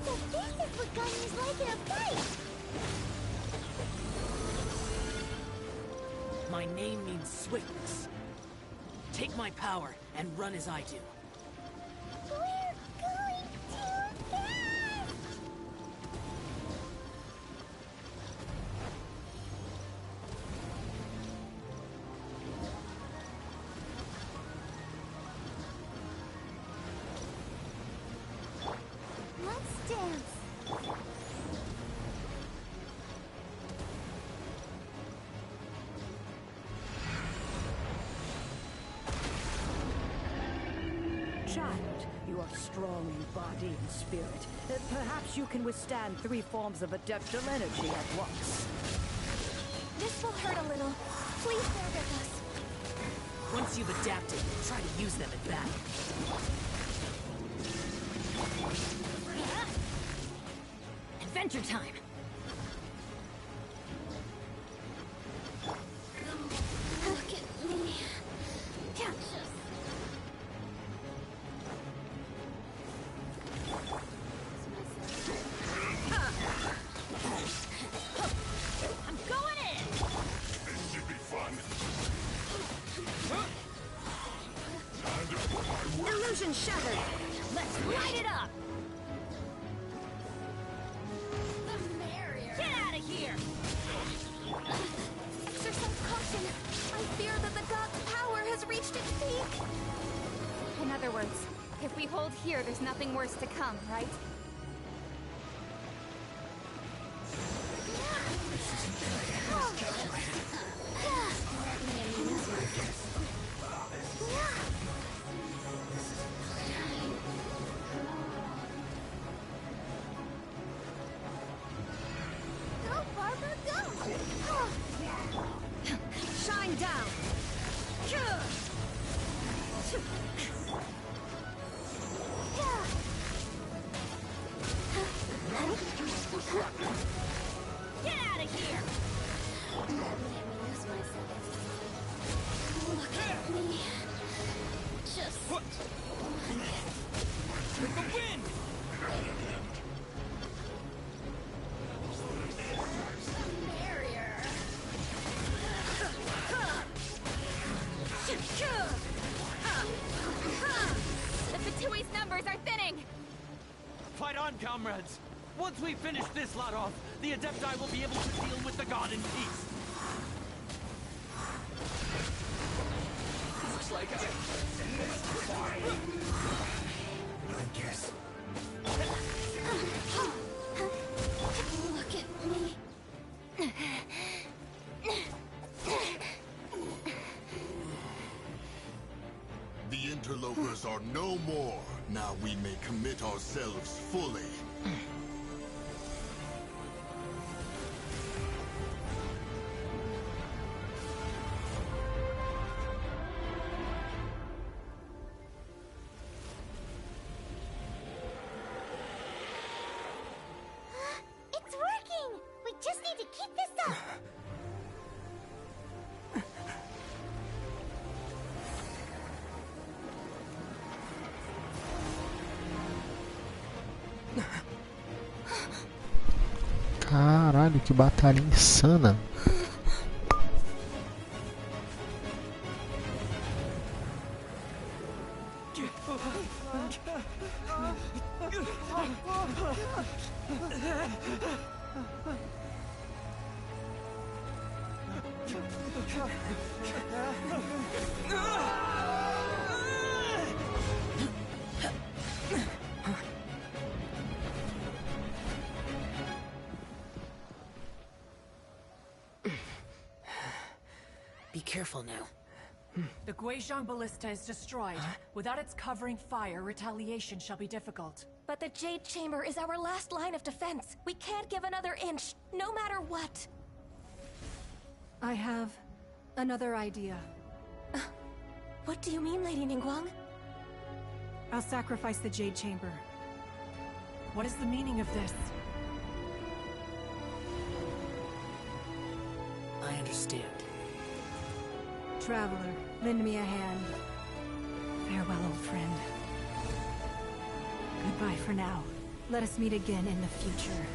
So this is what Gunning's like in a fight! My name means swiftness. Take my power and run as I do. We're going too fast! Let's dance. Child, you are strong in body and spirit. Perhaps you can withstand 3 forms of adeptal energy at once. This will hurt a little. Please bear with us. Once you've adapted, try to use them in battle. Adventure time! Look at me. I'm going in! This should be fun. Illusion shattered. Let's light it up! told here there's nothing worse to come, right? Go, Barbara, go! Shine down! Get out of here! Look at me. Just... With the wind! barrier. The Fatui's numbers are thinning. Fight on, comrades! Once we finish this lot off, the Adepti will be able to deal with the god in peace. Looks like I guess. Look at me. The interlopers are no more. Now we may commit ourselves fully. It's working! We just need to keep this up! Caralho, que batalha insana. Be careful now. The Guizhong Ballista is destroyed. Without its covering fire, retaliation shall be difficult. But the Jade Chamber is our last line of defense. We can't give another inch, no matter what. I have another idea. What do you mean, Lady Ningguang? I'll sacrifice the Jade Chamber. What is the meaning of this? I understand. Traveler, lend me a hand. Farewell, old friend. Goodbye for now. Let us meet again in the future.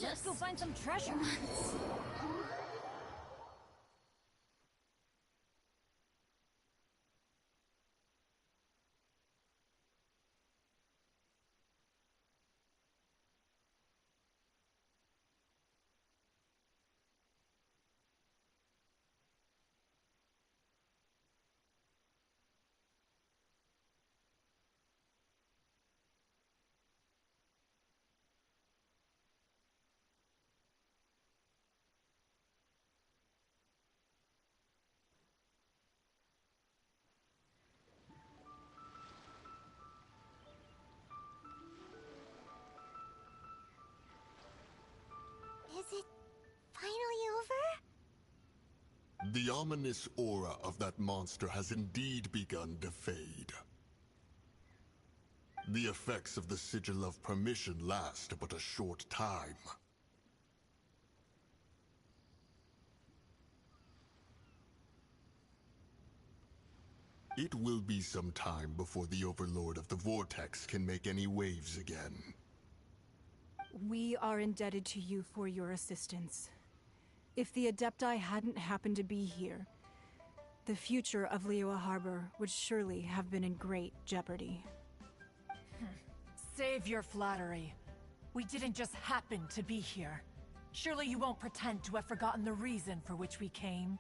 Let's go find some treasure. Is it finally over? The ominous aura of that monster has indeed begun to fade. The effects of the Sigil of Permission last but a short time. It will be some time before the Overlord of the Vortex can make any waves again. We are indebted to you for your assistance. If the Adepti hadn't happened to be here, the future of Liyue Harbor would surely have been in great jeopardy. Save your flattery. We didn't just happen to be here. Surely you won't pretend to have forgotten the reason for which we came.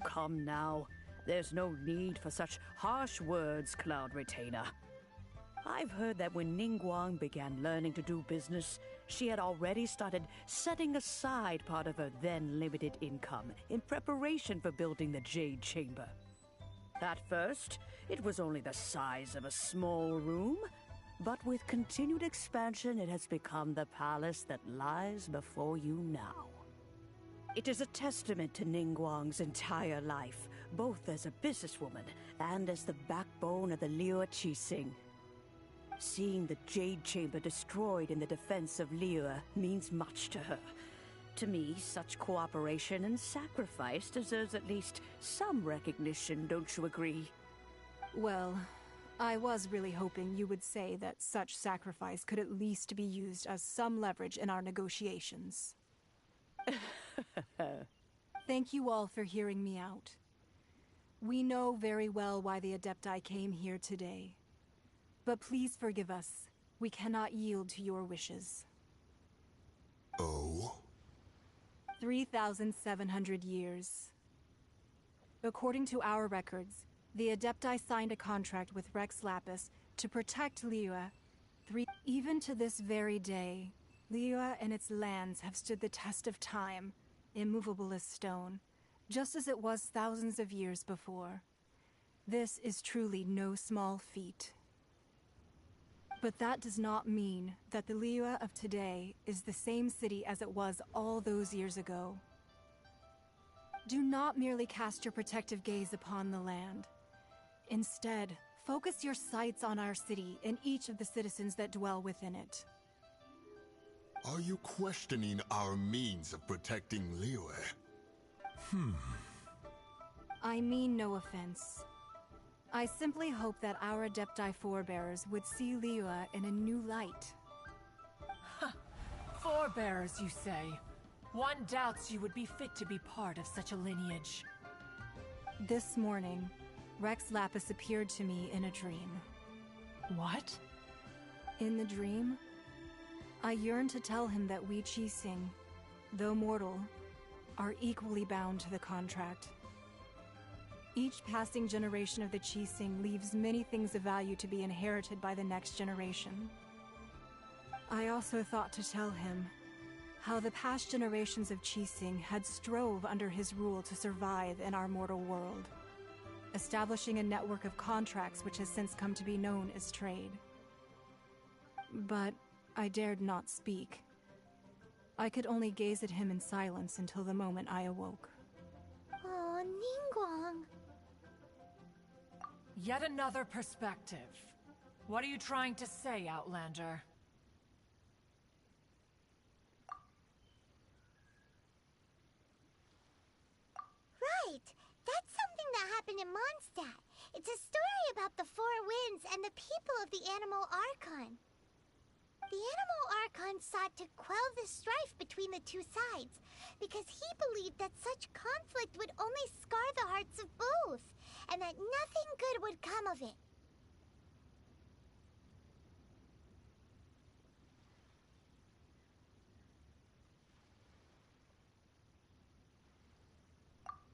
Come now. There's no need for such harsh words, Cloud Retainer. I've heard that when Ningguang began learning to do business, she had already started setting aside part of her then limited income in preparation for building the Jade Chamber. At first, it was only the size of a small room, but with continued expansion, it has become the palace that lies before you now. It is a testament to Ningguang's entire life, both as a businesswoman and as the backbone of the Liyue Qixing. Seeing the Jade Chamber destroyed in the defense of Liyue means much to her. To me, such cooperation and sacrifice deserves at least some recognition, don't you agree? Well, I was really hoping you would say that such sacrifice could at least be used as some leverage in our negotiations. Thank you all for hearing me out. We know very well why the Adepti came here today. But please forgive us. We cannot yield to your wishes. Oh? 3,700 years. According to our records, the Adepti signed a contract with Rex Lapis to protect Liyue. Even to this very day, Liyue and its lands have stood the test of time, immovable as stone, just as it was thousands of years before. This is truly no small feat. But that does not mean that the Liyue of today is the same city as it was all those years ago. Do not merely cast your protective gaze upon the land. Instead, focus your sights on our city and each of the citizens that dwell within it. Are you questioning our means of protecting Liyue? I mean no offense. I simply hope that our Adepti forebears would see Liyue in a new light. Forebearers, you say? One doubts you would be fit to be part of such a lineage. This morning, Rex Lapis appeared to me in a dream. What? In the dream, I yearned to tell him that we Qixing, though mortal, are equally bound to the contract. Each passing generation of the Qixing leaves many things of value to be inherited by the next generation. I also thought to tell him how the past generations of Qixing had strove under his rule to survive in our mortal world, establishing a network of contracts which has since come to be known as trade. But I dared not speak. I could only gaze at him in silence until the moment I awoke. Oh, Ningguang. Yet another perspective. What are you trying to say, Outlander? Right! That's something that happened in Mondstadt. It's a story about the Four Winds and the people of the Animal Archon. The Animal Archon sought to quell the strife between the two sides, because he believed that such conflict would only scar the hearts of both, and that nothing good would come of it.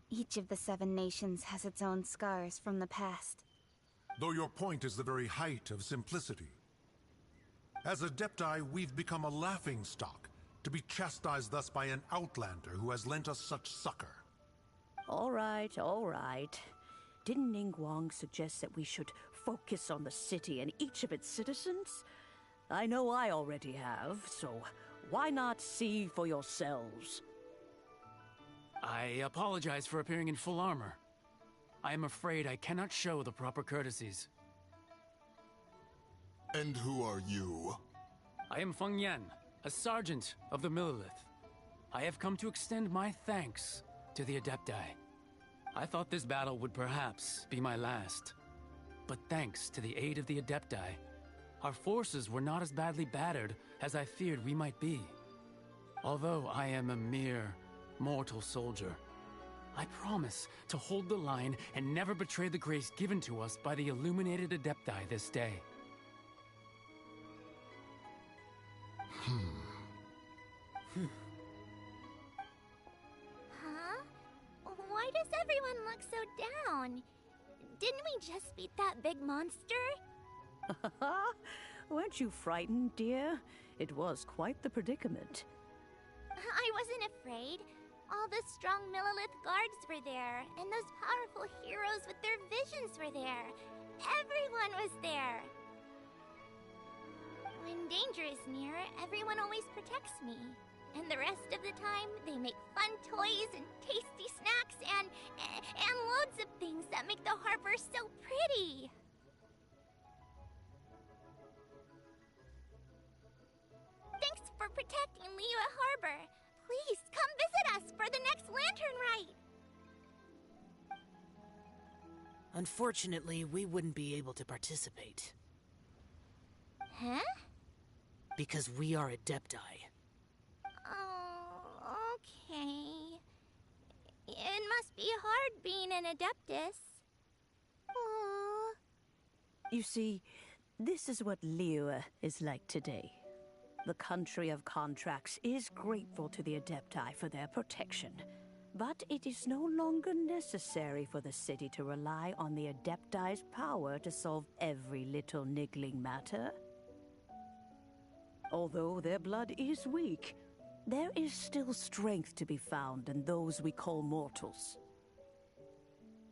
Each of the 7 nations has its own scars from the past. Though your point is the very height of simplicity. As Adepti, we've become a laughingstock, to be chastised thus by an outlander who has lent us such succor. All right, all right. Didn't Ningguang suggest that we should focus on the city and each of its citizens? I know I already have, so why not see for yourselves? I apologize for appearing in full armor. I am afraid I cannot show the proper courtesies. And who are you? I am Feng Yan, a sergeant of the Millilith. I have come to extend my thanks to the Adepti. I thought this battle would perhaps be my last. But thanks to the aid of the Adepti, our forces were not as badly battered as I feared we might be. Although I am a mere mortal soldier, I promise to hold the line and never betray the grace given to us by the illuminated Adepti this day. Huh? Why does everyone look so down? Didn't we just beat that big monster? Weren't you frightened, dear? It was quite the predicament. I wasn't afraid. All the strong Millilith guards were there, and those powerful heroes with their visions were there. Everyone was there. When danger is near, everyone always protects me. And the rest of the time, they make fun toys and tasty snacks and loads of things that make the harbor so pretty. Thanks for protecting Liyue Harbor. Please, come visit us for the next lantern rite. Unfortunately, we wouldn't be able to participate. Huh? Because we are Adepti. Oh, okay. It must be hard being an Adeptus. Aww. You see, this is what Liyue is like today. The country of contracts is grateful to the Adepti for their protection. But it is no longer necessary for the city to rely on the Adepti's power to solve every little niggling matter. Although their blood is weak, there is still strength to be found in those we call mortals.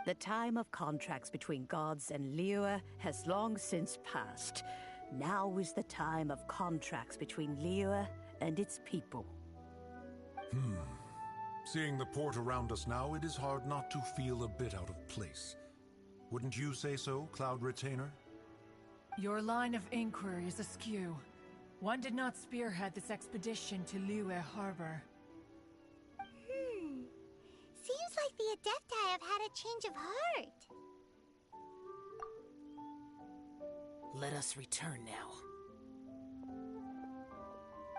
The time of contracts between gods and Liyue has long since passed. Now is the time of contracts between Liyue and its people. Seeing the port around us now, it is hard not to feel a bit out of place. Wouldn't you say so, Cloud Retainer? Your line of inquiry is askew. One did not spearhead this expedition to Liyue Harbor. Seems like the Adepti have had a change of heart. Let us return now.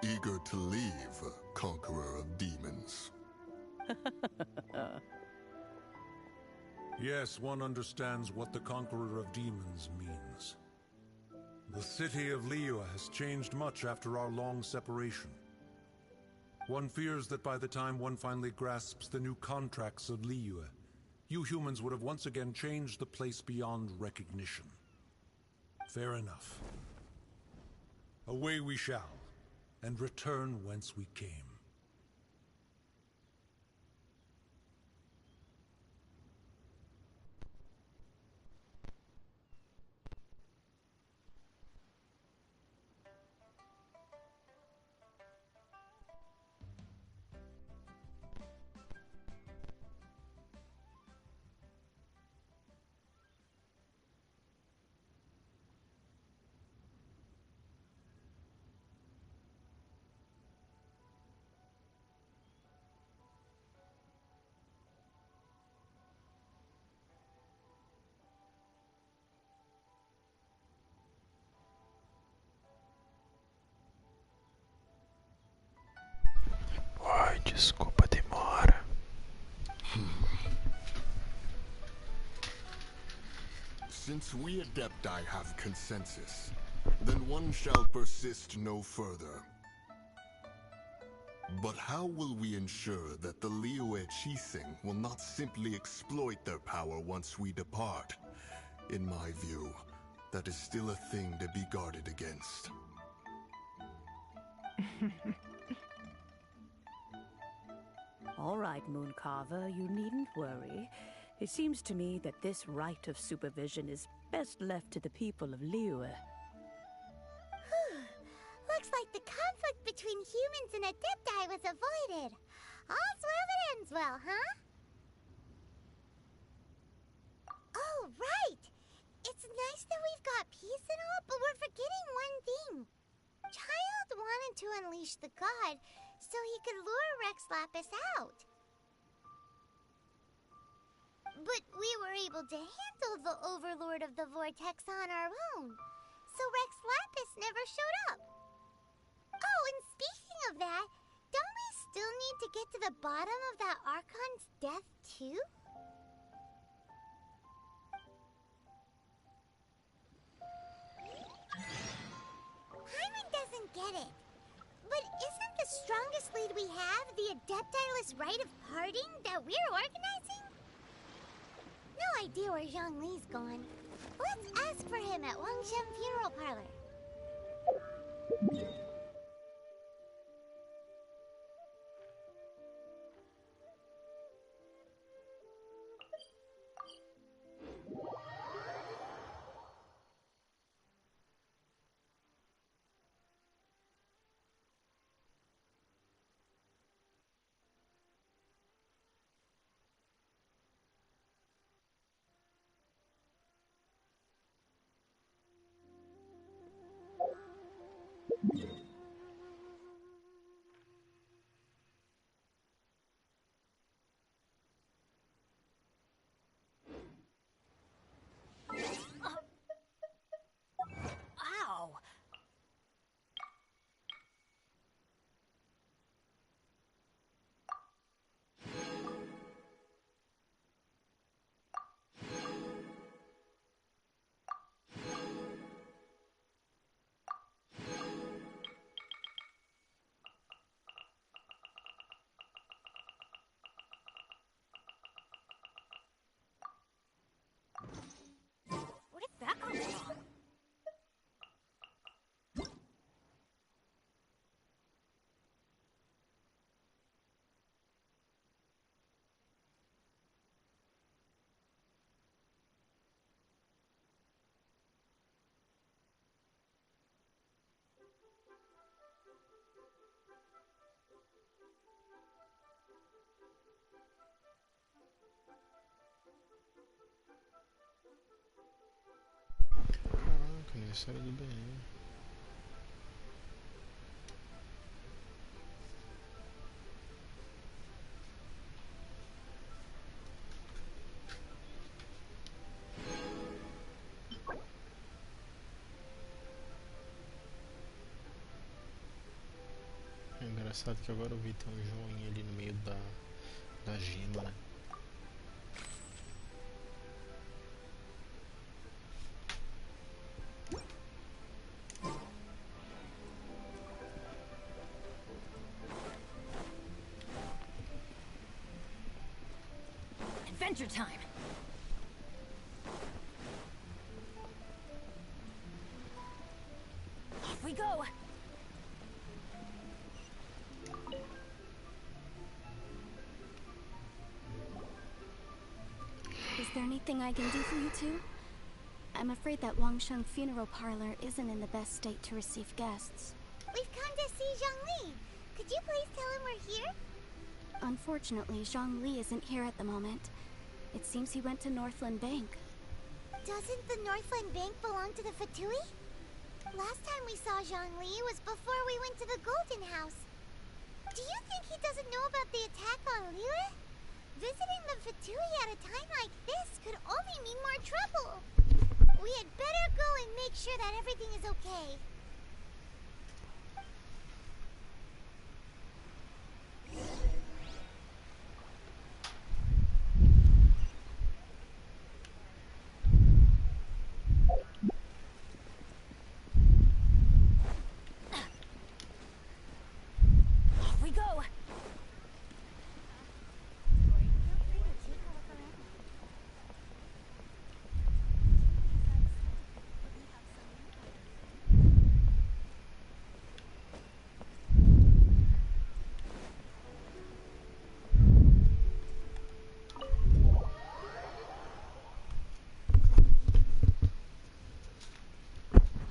Eager to leave, Conqueror of Demons. Yes, one understands what the Conqueror of Demons means. The city of Liyue has changed much after our long separation. One fears that by the time one finally grasps the new contracts of Liyue, you humans would have once again changed the place beyond recognition. Fair enough. Away we shall, and return whence we came. Ai, desculpa a demora. Since we Adepti have consensus, then one shall persist no further. But how will we ensure that the Liyue Qixing will not simply exploit their power once we depart? In my view, that is still a thing to be guarded against. All right, Mooncarver, you needn't worry. It seems to me that this right of supervision is best left to the people of Liyue. Looks like the conflict between humans and Adepti was avoided. All's well that ends well, huh? Oh, right! It's nice that we've got peace and all, but we're forgetting one thing. Child wanted to unleash the god so he could lure Rex Lapis out. able to handle the Overlord of the Vortex on our own. So Rex Lapis never showed up. Oh, and speaking of that, don't we still need to get to the bottom of that Archon's death, too? Paimon doesn't get it. But isn't the strongest lead we have the Adeptiless Rite of Parting that we're organizing? No idea where Zhongli's gone. Let's ask for him at Wangshen Funeral Parlor. Ow! Where did that come from? Caraca, esse era do bem. É engraçado que agora eu vi tem um joinha ali no meio da gema, né? Adventure time! Off we go! Is there anything I can do for you two? I'm afraid that Wangshen Funeral Parlor isn't in the best state to receive guests. We've come to see Zhongli. Could you please tell him we're here? Unfortunately, Zhongli isn't here at the moment. It seems he went to Northland Bank. Doesn't the Northland Bank belong to the Fatui? Last time we saw Zhongli was before we went to the Golden House. Do you think he doesn't know about the attack on Liyue? Visiting the Fatui at a time like this could only mean more trouble. We had better go and make sure that everything is okay. Off we go!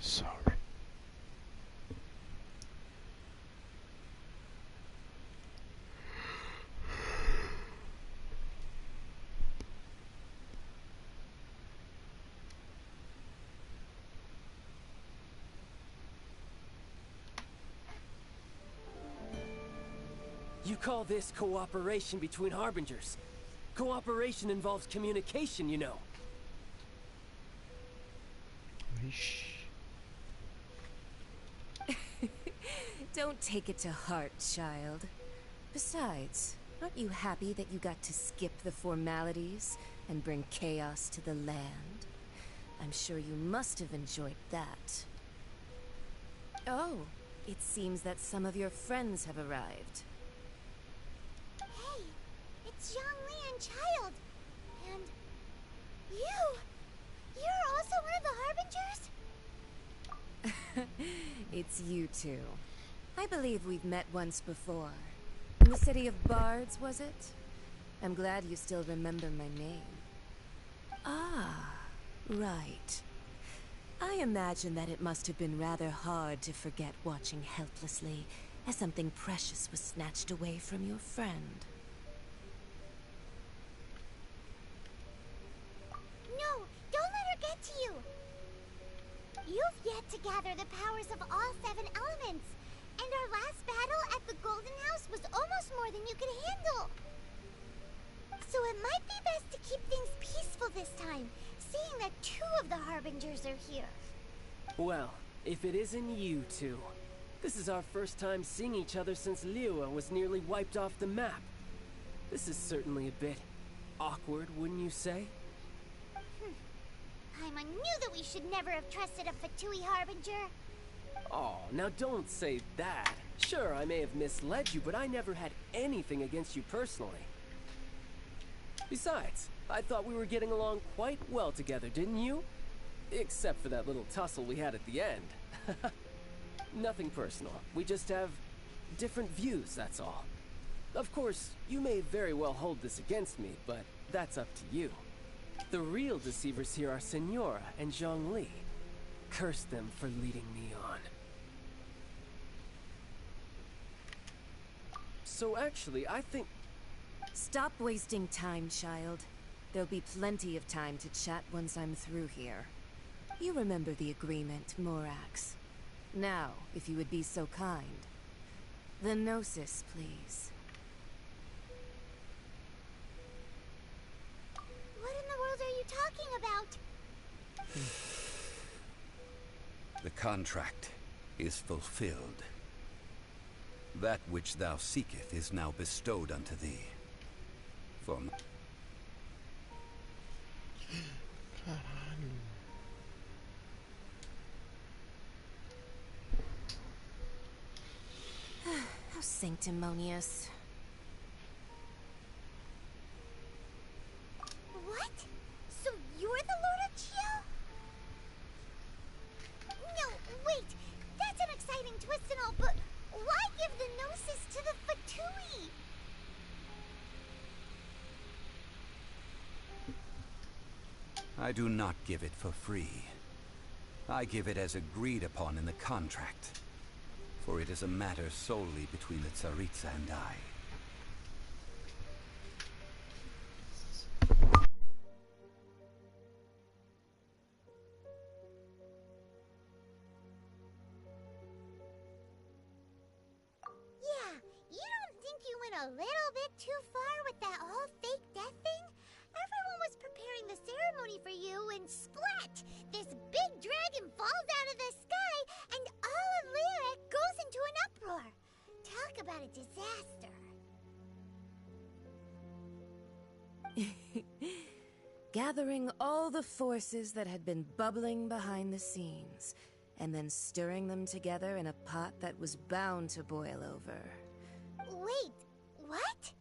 Sorry. You call this cooperation between Harbingers? Cooperation involves communication, you know. Vixe. Don't take it to heart, child. Besides, aren't you happy that you got to skip the formalities and bring chaos to the land? I'm sure you must have enjoyed that. Oh, it seems that some of your friends have arrived. Hey, it's Zhongli and Child. And you! You're also one of the Harbingers? It's you two. I believe we've met once before. In the city of Bards, was it? I'm glad you still remember my name. Ah, right. I imagine that it must have been rather hard to forget watching helplessly as something precious was snatched away from your friend. No, don't let her get to you! You've yet to gather the powers of all 7 elements, and our last battle at the Golden House was almost more than you could handle. So it might be best to keep things peaceful this time, seeing that 2 of the Harbingers are here. Well, if it isn't you two. This is our first time seeing each other since Liyue was nearly wiped off the map. This is certainly a bit awkward, wouldn't you say? Paimon knew that we should never have trusted a Fatui Harbinger. Oh, now don't say that. Sure, I may have misled you, but I never had anything against you personally. Besides, I thought we were getting along quite well together, didn't you? Except for that little tussle we had at the end. Nothing personal. We just have different views, that's all. Of course, you may very well hold this against me, but that's up to you. The real deceivers here are Senora and Zhongli. Curse them for leading me on. So actually, I think... Stop wasting time, child. There'll be plenty of time to chat once I'm through here. You remember the agreement, Morax. Now, if you would be so kind. The Gnosis, please. What in the world are you talking about? The contract is fulfilled. That which thou seeketh is now bestowed unto thee. For How sanctimonious. What? So you're the Lord of Chio? No, wait! That's an exciting twist and all, but why give the Gnosis to the Fatui? I do not give it for free. I give it as agreed upon in the contract. For it is a matter solely between the Tsaritsa and I. Yeah, you don't think you went a little bit too far with that whole fake death thing? Everyone was preparing the ceremony for you and splat! This big dragon falls out of the sky and all of Lyric goes into an uproar. Talk about a disaster. Gathering all the forces that had been bubbling behind the scenes, and then stirring them together in a pot that was bound to boil over. Wait, what?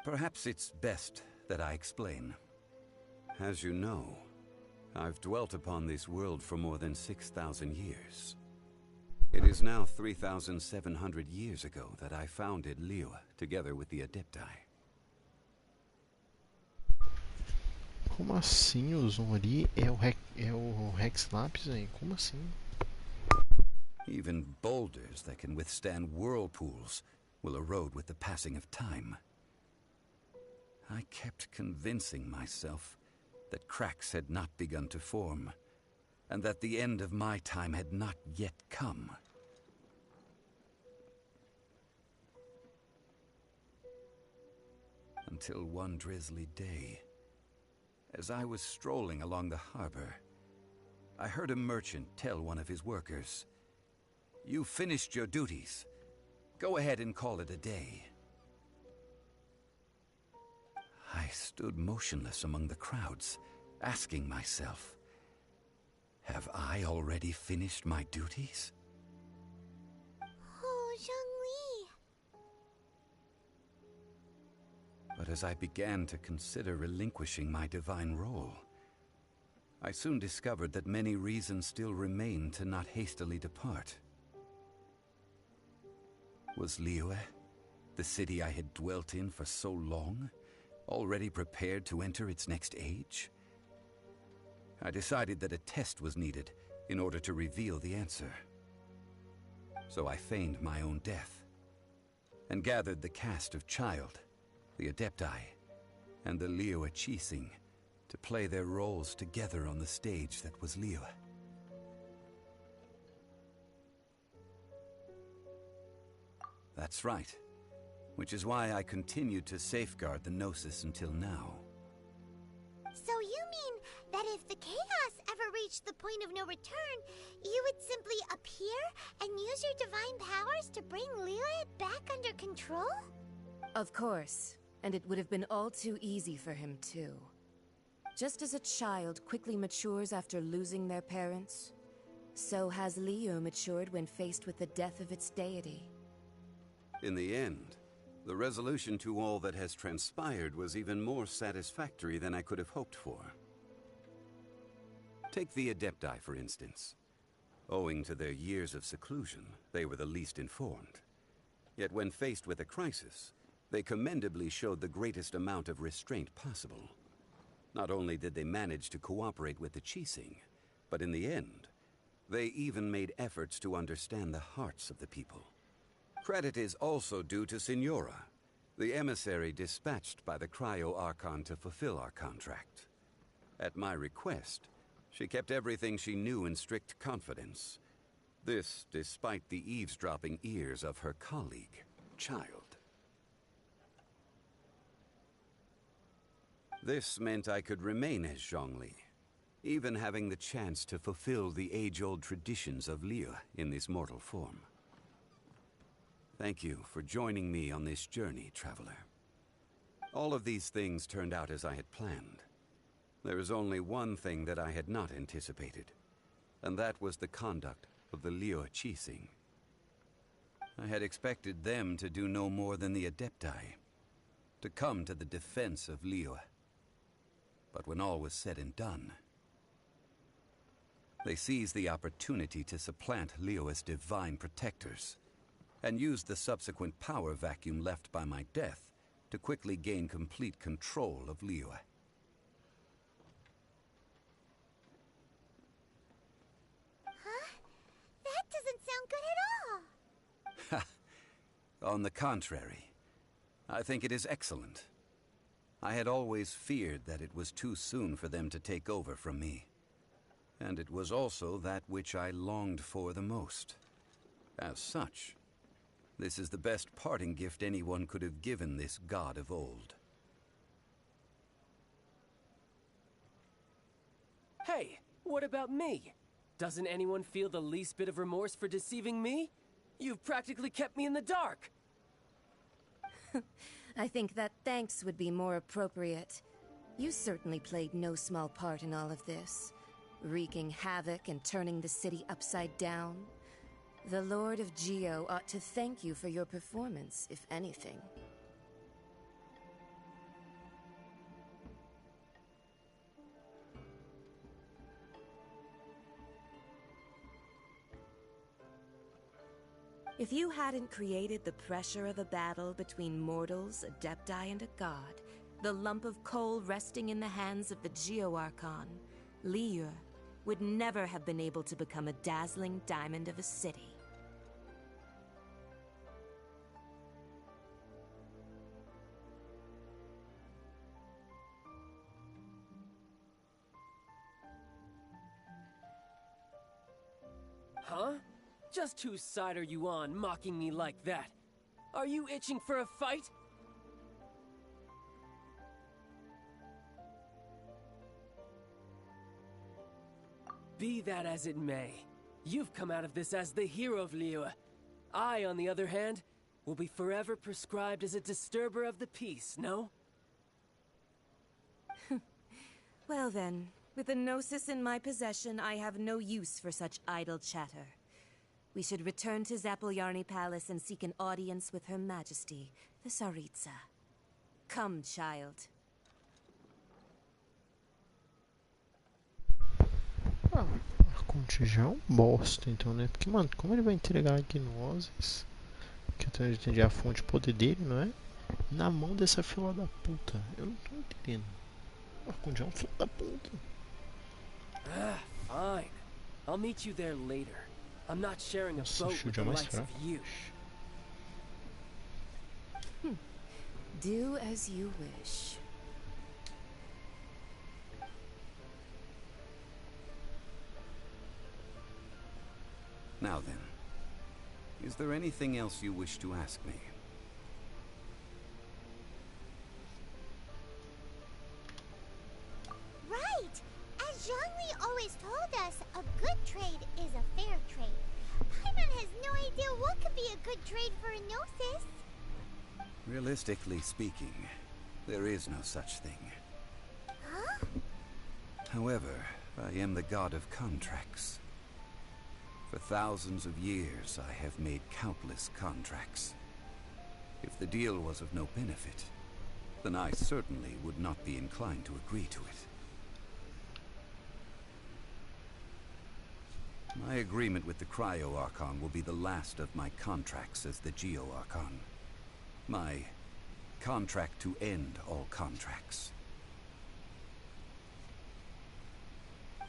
Perhaps it's best that I explain. As you know, I've dwelt upon this world for more than 6,000 years. It is now 3,700 years ago that I founded Liyue, together with the Adepti. Como assim o Zomori é o Rex Lapis aí? Como assim? Even boulders that can withstand whirlpools will erode with the passing of time. I kept convincing myself that cracks had not begun to form, and that the end of my time had not yet come. Until one drizzly day, as I was strolling along the harbor, I heard a merchant tell one of his workers, "You finished your duties. Go ahead and call it a day." I stood motionless among the crowds, asking myself, have I already finished my duties? Oh, Zhongli. But as I began to consider relinquishing my divine role, I soon discovered that many reasons still remained to not hastily depart. Was Liyue, the city I had dwelt in for so long, already prepared to enter its next age? I decided that a test was needed in order to reveal the answer. So I feigned my own death, and gathered the cast of Child, the Adepti, and the Liyue Qixing to play their roles together on the stage that was Liyue. That's right, which is why I continued to safeguard the Gnosis until now. So you mean that if the chaos ever reached the point of no return, you would simply appear and use your divine powers to bring Liyue back under control? Of course, and it would have been all too easy for him too. Just as a child quickly matures after losing their parents, so has Liyue matured when faced with the death of its deity. In the end, the resolution to all that has transpired was even more satisfactory than I could have hoped for. Take the Adepti, for instance. Owing to their years of seclusion, they were the least informed. Yet when faced with a crisis, they commendably showed the greatest amount of restraint possible. Not only did they manage to cooperate with the Qixing, but in the end, they even made efforts to understand the hearts of the people. Credit is also due to Signora, the emissary dispatched by the Cryo-Archon to fulfill our contract. At my request, she kept everything she knew in strict confidence. This despite the eavesdropping ears of her colleague, Child. This meant I could remain as Zhongli, even having the chance to fulfill the age-old traditions of Liyue in this mortal form. Thank you for joining me on this journey, Traveler. All of these things turned out as I had planned. There is only one thing that I had not anticipated, and that was the conduct of the Liyue Qixing. I had expected them to do no more than the Adepti, to come to the defense of Liyue. But when all was said and done, they seized the opportunity to supplant Liyue's divine protectors, and used the subsequent power vacuum left by my death to quickly gain complete control of Liyue. Huh? That doesn't sound good at all! On the contrary, I think it is excellent. I had always feared that it was too soon for them to take over from me. And it was also that which I longed for the most. As such, this is the best parting gift anyone could have given this god of old. Hey, what about me? Doesn't anyone feel the least bit of remorse for deceiving me? You've practically kept me in the dark! I think that thanks would be more appropriate. You certainly played no small part in all of this, wreaking havoc and turning the city upside down. The Lord of Geo ought to thank you for your performance, if anything. If you hadn't created the pressure of a battle between mortals, Adepti, and a god, the lump of coal resting in the hands of the Geo-Archon, Liyue, would never have been able to become a dazzling diamond of a city. Just whose side are you on, mocking me like that? Are you itching for a fight? Be that as it may, you've come out of this as the hero of Liyue. I, on the other hand, will be forever prescribed as a disturber of the peace, no? Well then, with the Gnosis in my possession, I have no use for such idle chatter. We should return to Zapoljarny Palace and seek an audience with Her Majesty, the Tsaritsa. Come, child. Arconte já é um bosta, então, né? Porque, mano, como ele vai entregar a Gnosis, que eu entendi a fonte de poder dele, não é? Na mão dessa fila da puta. Eu não tô entendendo. Arconte é um filho da puta. Ah, fine. I'll meet you there later. I'm not sharing a boat with the likes of you. Do as you wish. Now then, is there anything else you wish to ask me? Right! As Zhongli always told us, a good trade is a fair trade. Paimon has no idea what could be a good trade for a Gnosis. Realistically speaking, there is no such thing. Huh? However, I am the god of contracts. For thousands of years, I have made countless contracts. If the deal was of no benefit, then I certainly would not be inclined to agree to it. My agreement with the Cryo Archon will be the last of my contracts as the Geo Archon. My contract to end all contracts.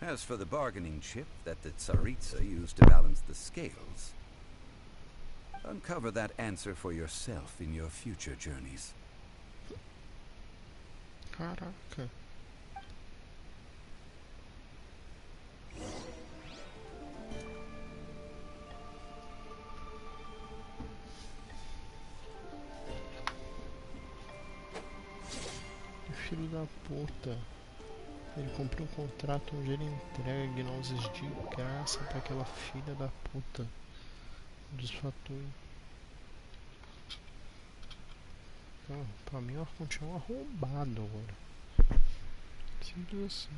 As for the bargaining chip that the Tsaritsa used to balance the scales, uncover that answer for yourself in your future journeys. Caraca. Filho da puta. Ele comprou um contrato onde ele entrega gnoses de graça pra aquela filha da puta. Desfatou. Então, pra mim o Arconte é um arrombado agora. Simples assim.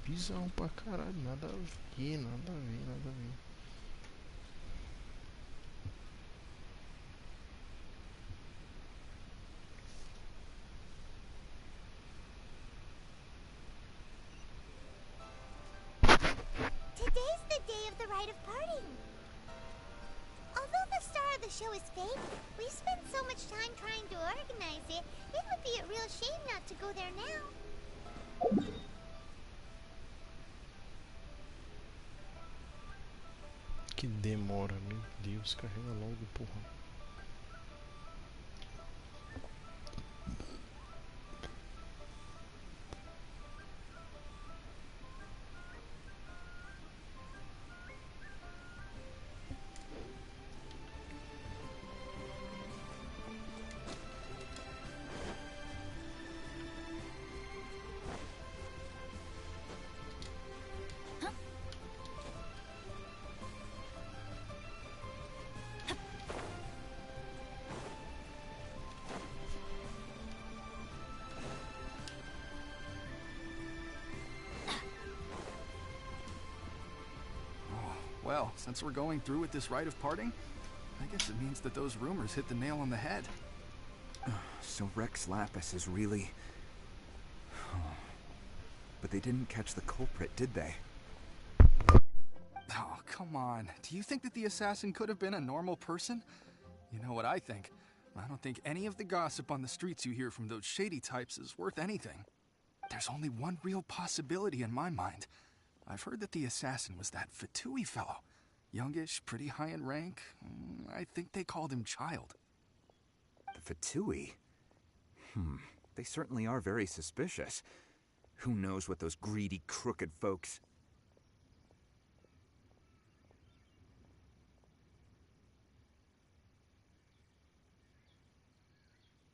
Bizarro pra caralho, nada a ver, nada a ver, nada a ver. Today's the day of the rite of parting. Although the star of the show is fake, we spent so much time trying to organize it, it would be a real shame not to go there now. Que demora, meu Deus, carrega logo, porra. Well, since we're going through with this rite of parting, I guess it means that those rumors hit the nail on the head. So Rex Lapis is really... But they didn't catch the culprit, did they? Oh, come on. Do you think that the assassin could have been a normal person? You know what I think. I don't think any of the gossip on the streets you hear from those shady types is worth anything. There's only one real possibility in my mind. I've heard that the assassin was that Fatui fellow. Youngish, pretty high in rank. I think they called him Child. The Fatui? They certainly are very suspicious. Who knows what those greedy, crooked folks...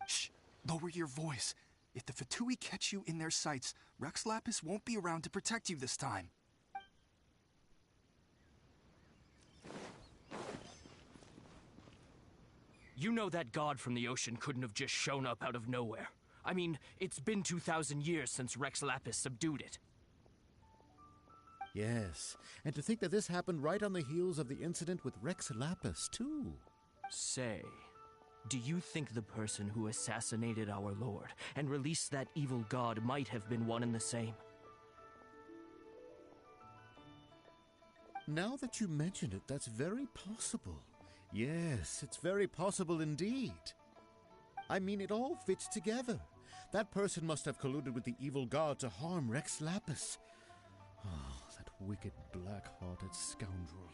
Shh! Lower your voice. If the Fatui catch you in their sights, Rex Lapis won't be around to protect you this time. You know that god from the ocean couldn't have just shown up out of nowhere. I mean, it's been 2,000 years since Rex Lapis subdued it. Yes, and to think that this happened right on the heels of the incident with Rex Lapis, too. Say, do you think the person who assassinated our lord and released that evil god might have been one and the same? Now that you mention it, that's very possible. Yes, it's very possible indeed. I mean, it all fits together. That person must have colluded with the evil god to harm Rex Lapis. Oh, that wicked, black-hearted scoundrel.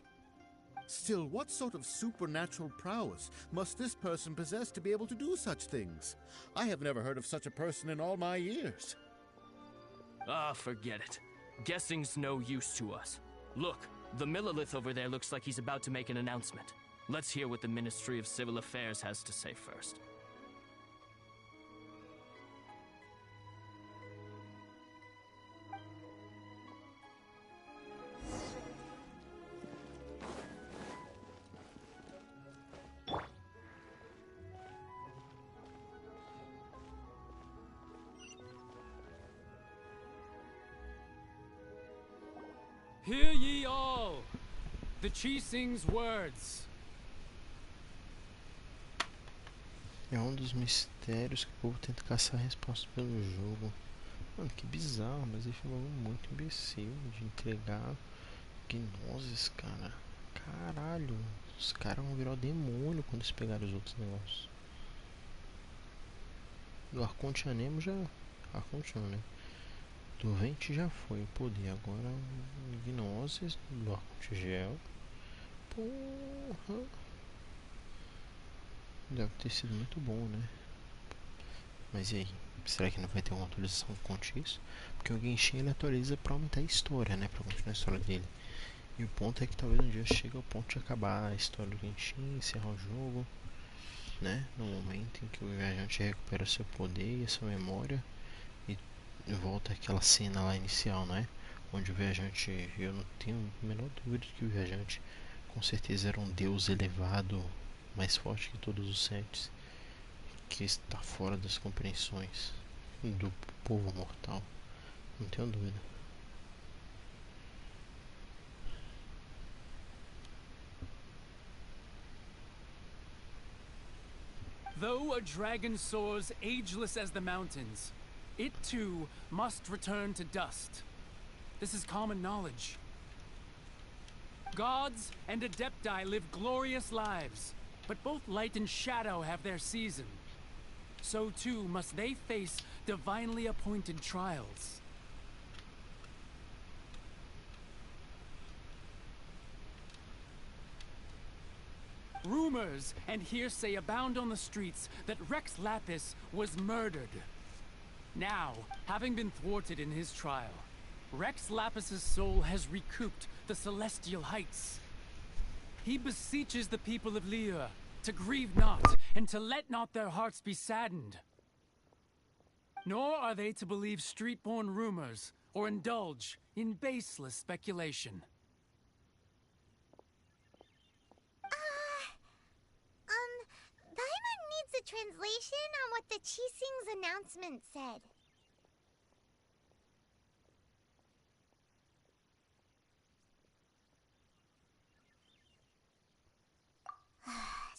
Still, what sort of supernatural prowess must this person possess to be able to do such things? I have never heard of such a person in all my years. Ah, forget it. Guessing's no use to us. Look, the Millilith over there looks like he's about to make an announcement. Let's hear what the Ministry of Civil Affairs has to say first. Hear ye all, the Chising's words. É um dos mistérios que o povo tenta caçar respostas pelo jogo. Mano, que bizarro, mas esse é um bagulho muito imbecil de entregar gnoses, cara. Caralho, os caras vão virar o demônio quando eles pegarem os outros negócios. Do Arconte Anemo já... Arconte não, né? Do Vente já foi o poder, agora gnoses do Arconte Gel. Porra... Deve ter sido muito bom, né? Mas e aí? Será que não vai ter uma atualização quanto isso? Porque o Genshin ele atualiza pra aumentar a história, né? Pra continuar a história dele. E o ponto é que talvez um dia chegue ao ponto de acabar a história do Genshin, encerrar o jogo, né? No momento em que o viajante recupera seu poder e a sua memória e volta àquela cena lá inicial, né? Onde o viajante, eu não tenho a menor dúvida de que o viajante com certeza era um deus elevado, mais forte que todos os sets, que está fora das compreensões do povo mortal, não tenho dúvida. Though a dragon soars ageless as the mountains, it too must return to dust. This is common knowledge. Gods and Adepti live glorious lives, but both light and shadow have their season. So too must they face divinely appointed trials. Rumors and hearsay abound on the streets that Rex Lapis was murdered. Now, having been thwarted in his trial, Rex Lapis's soul has recouped the celestial heights. He beseeches the people of Liyue to grieve not, and to let not their hearts be saddened. Nor are they to believe street-born rumors, or indulge in baseless speculation. Paimon needs a translation on what the Chising's announcement said.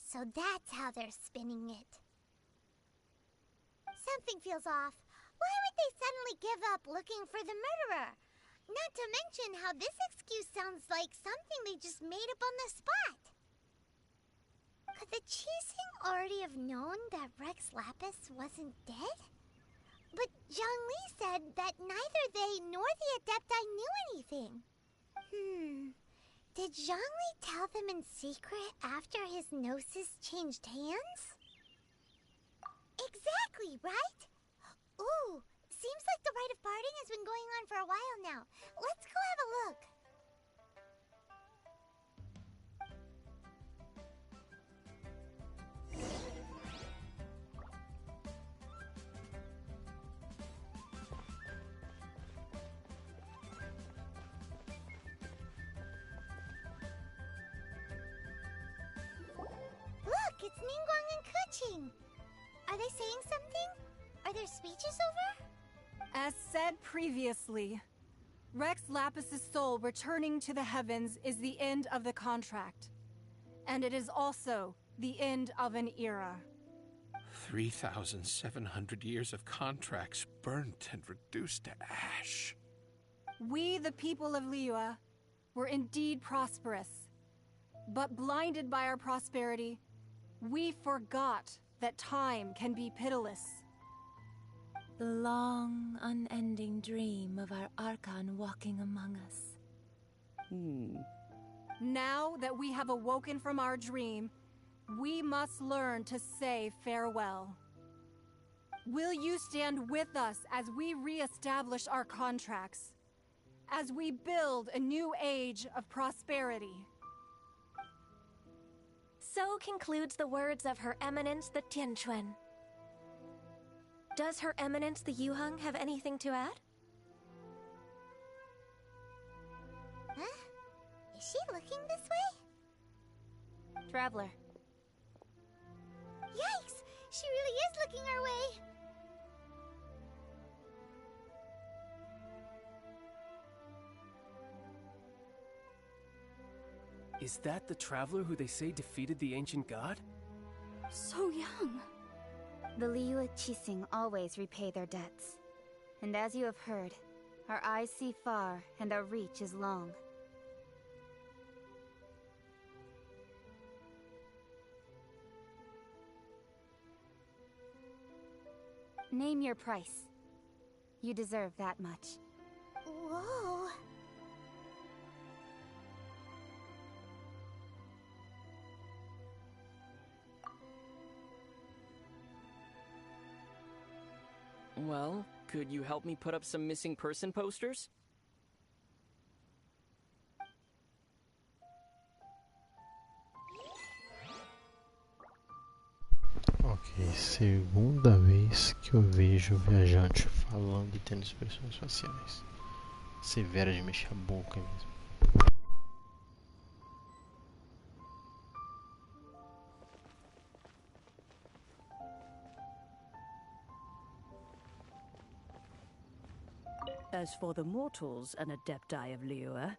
So that's how they're spinning it. Something feels off. Why would they suddenly give up looking for the murderer? Not to mention how this excuse sounds like something they just made up on the spot. Could the Chising already have known that Rex Lapis wasn't dead? But Zhongli said that neither they nor the Adepti knew anything. Did Zhongli tell them in secret after his gnosis changed hands? Exactly, right? Ooh, seems like the rite of parting has been going on for a while now. Let's go have a look. Look, it's Ningguang and Keqing. Are they saying something? Are their speeches over? As said previously, Rex Lapis's soul returning to the heavens is the end of the contract. And it is also the end of an era. 3,700 years of contracts burnt and reduced to ash. We, the people of Liyue, were indeed prosperous. But blinded by our prosperity, we forgot that time can be pitiless. The long, unending dream of our Archon walking among us. Now that we have awoken from our dream, we must learn to say farewell. Will you stand with us as we re-establish our contracts? As we build a new age of prosperity? So concludes the words of Her Eminence the Tianquan. Does Her Eminence the Yuheng have anything to add? Huh? Is she looking this way? Traveler. Yikes! She really is looking our way! Is that the traveler who they say defeated the ancient god? So young. The Liyue Qixing always repay their debts. And as you have heard, our eyes see far and our reach is long. Name your price. You deserve that much. Whoa. Well, could you help me put up some missing person posters? Ok, segunda vez que eu vejo o viajante falando e tendo expressões faciais. Severa de mexer a boca mesmo. As for the mortals and adepti of Liyue,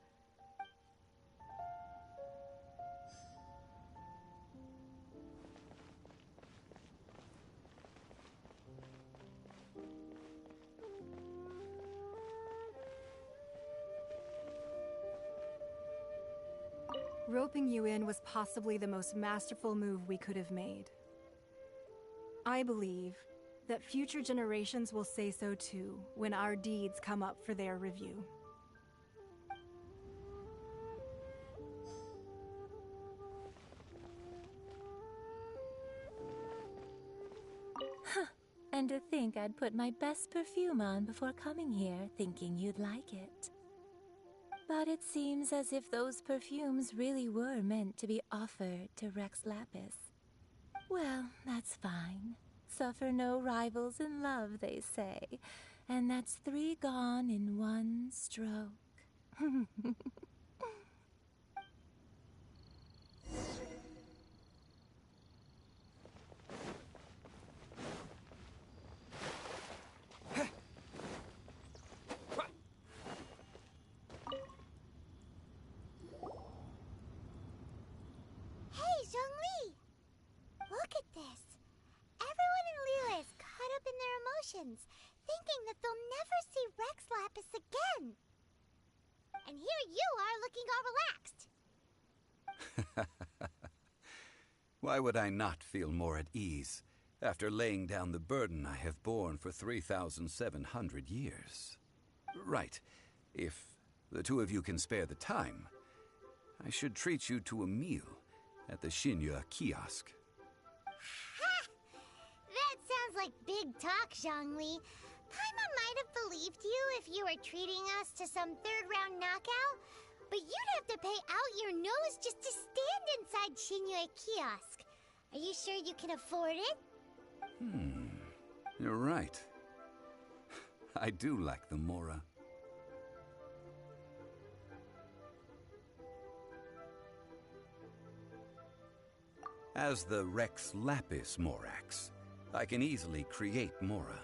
Roping you in was possibly the most masterful move we could have made. I believe that future generations will say so too when our deeds come up for their review. And to think I'd put my best perfume on before coming here, thinking you'd like it. But it seems as if those perfumes really were meant to be offered to Rex Lapis. Well, that's fine. Suffer no rivals in love, they say. And that's 3 gone in 1 stroke. Hey, Zhongli! Look at this. Everyone in Liyue is caught up in their emotions, thinking that they'll never see Rex Lapis again. And here you are looking all relaxed. Why would I not feel more at ease after laying down the burden I have borne for 3,700 years? Right. If the two of you can spare the time, I should treat you to a meal at the Shinya kiosk. Ha! That sounds like big talk, Zhongli. Paimon might have believed you if you were treating us to some third-round knockout, but you'd have to pay out your nose just to stand inside Shinya kiosk. Are you sure you can afford it? You're right. I do like the Mora. As the Rex Lapis Morax, I can easily create Mora.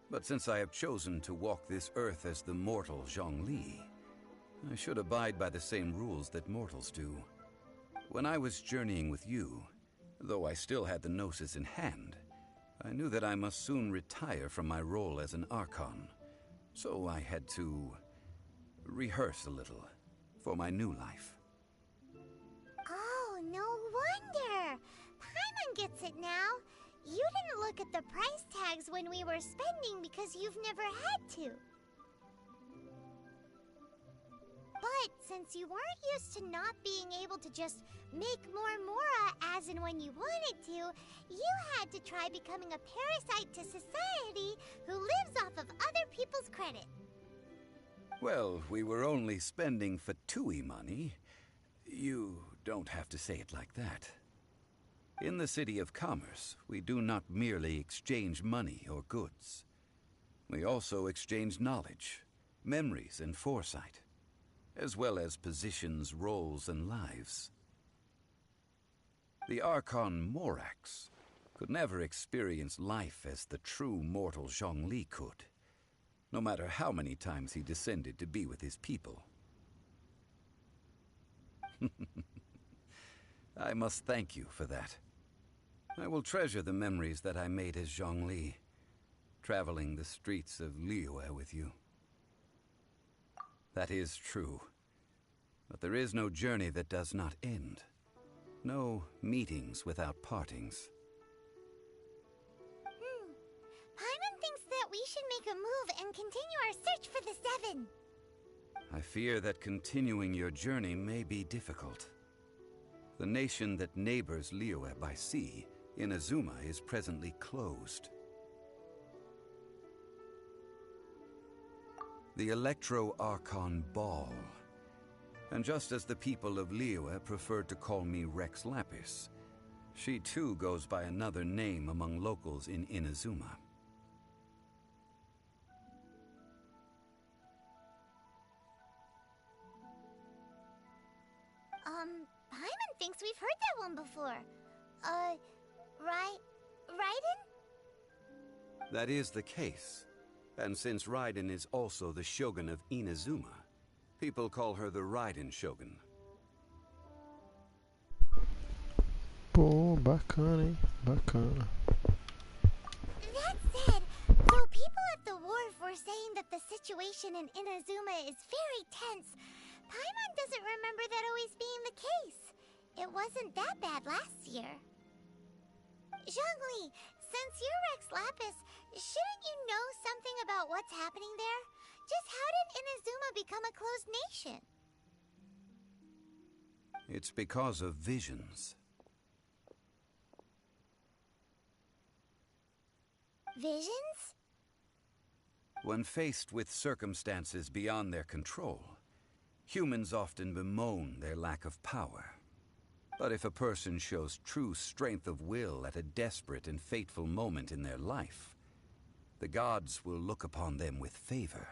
But since I have chosen to walk this earth as the mortal Zhongli, I should abide by the same rules that mortals do. When I was journeying with you, though I still had the Gnosis in hand, I knew that I must soon retire from my role as an Archon, so I had to rehearse a little for my new life. Oh, no wonder! Paimon gets it now. You didn't look at the price tags when we were spending because you've never had to. But since you weren't used to not being able to just make more Mora as and when you wanted to, you had to try becoming a parasite to society who lives off of other people's credit. Well, we were only spending Fatui money. You don't have to say it like that. In the City of Commerce, we do not merely exchange money or goods. We also exchange knowledge, memories, and foresight, as well as positions, roles, and lives. The Archon Morax could never experience life as the true mortal Zhongli could, no matter how many times he descended to be with his people. I must thank you for that. I will treasure the memories that I made as Zhongli, traveling the streets of Liyue with you. That is true. But there is no journey that does not end. No meetings without partings. Paimon thinks that we should make a move and continue our search for the Seven. I fear that continuing your journey may be difficult. The nation that neighbors Liyue by sea, Inazuma, is presently closed. The Electro-Archon Ball. And just as the people of Liyue preferred to call me Rex Lapis, she too goes by another name among locals in Inazuma. Paimon thinks we've heard that one before. Raiden? That is the case. And since Raiden is also the Shogun of Inazuma, people call her the Raiden Shogun. Pô, bacana, hein? Bacana. That said, though people at the wharf were saying that the situation in Inazuma is very tense, Paimon doesn't remember that always being the case. It wasn't that bad last year. Zhongli, since you're Rex Lapis, shouldn't you know something about what's happening there? Just how did Inazuma become a closed nation? It's because of visions. Visions? When faced with circumstances beyond their control, humans often bemoan their lack of power. But if a person shows true strength of will at a desperate and fateful moment in their life, the gods will look upon them with favor.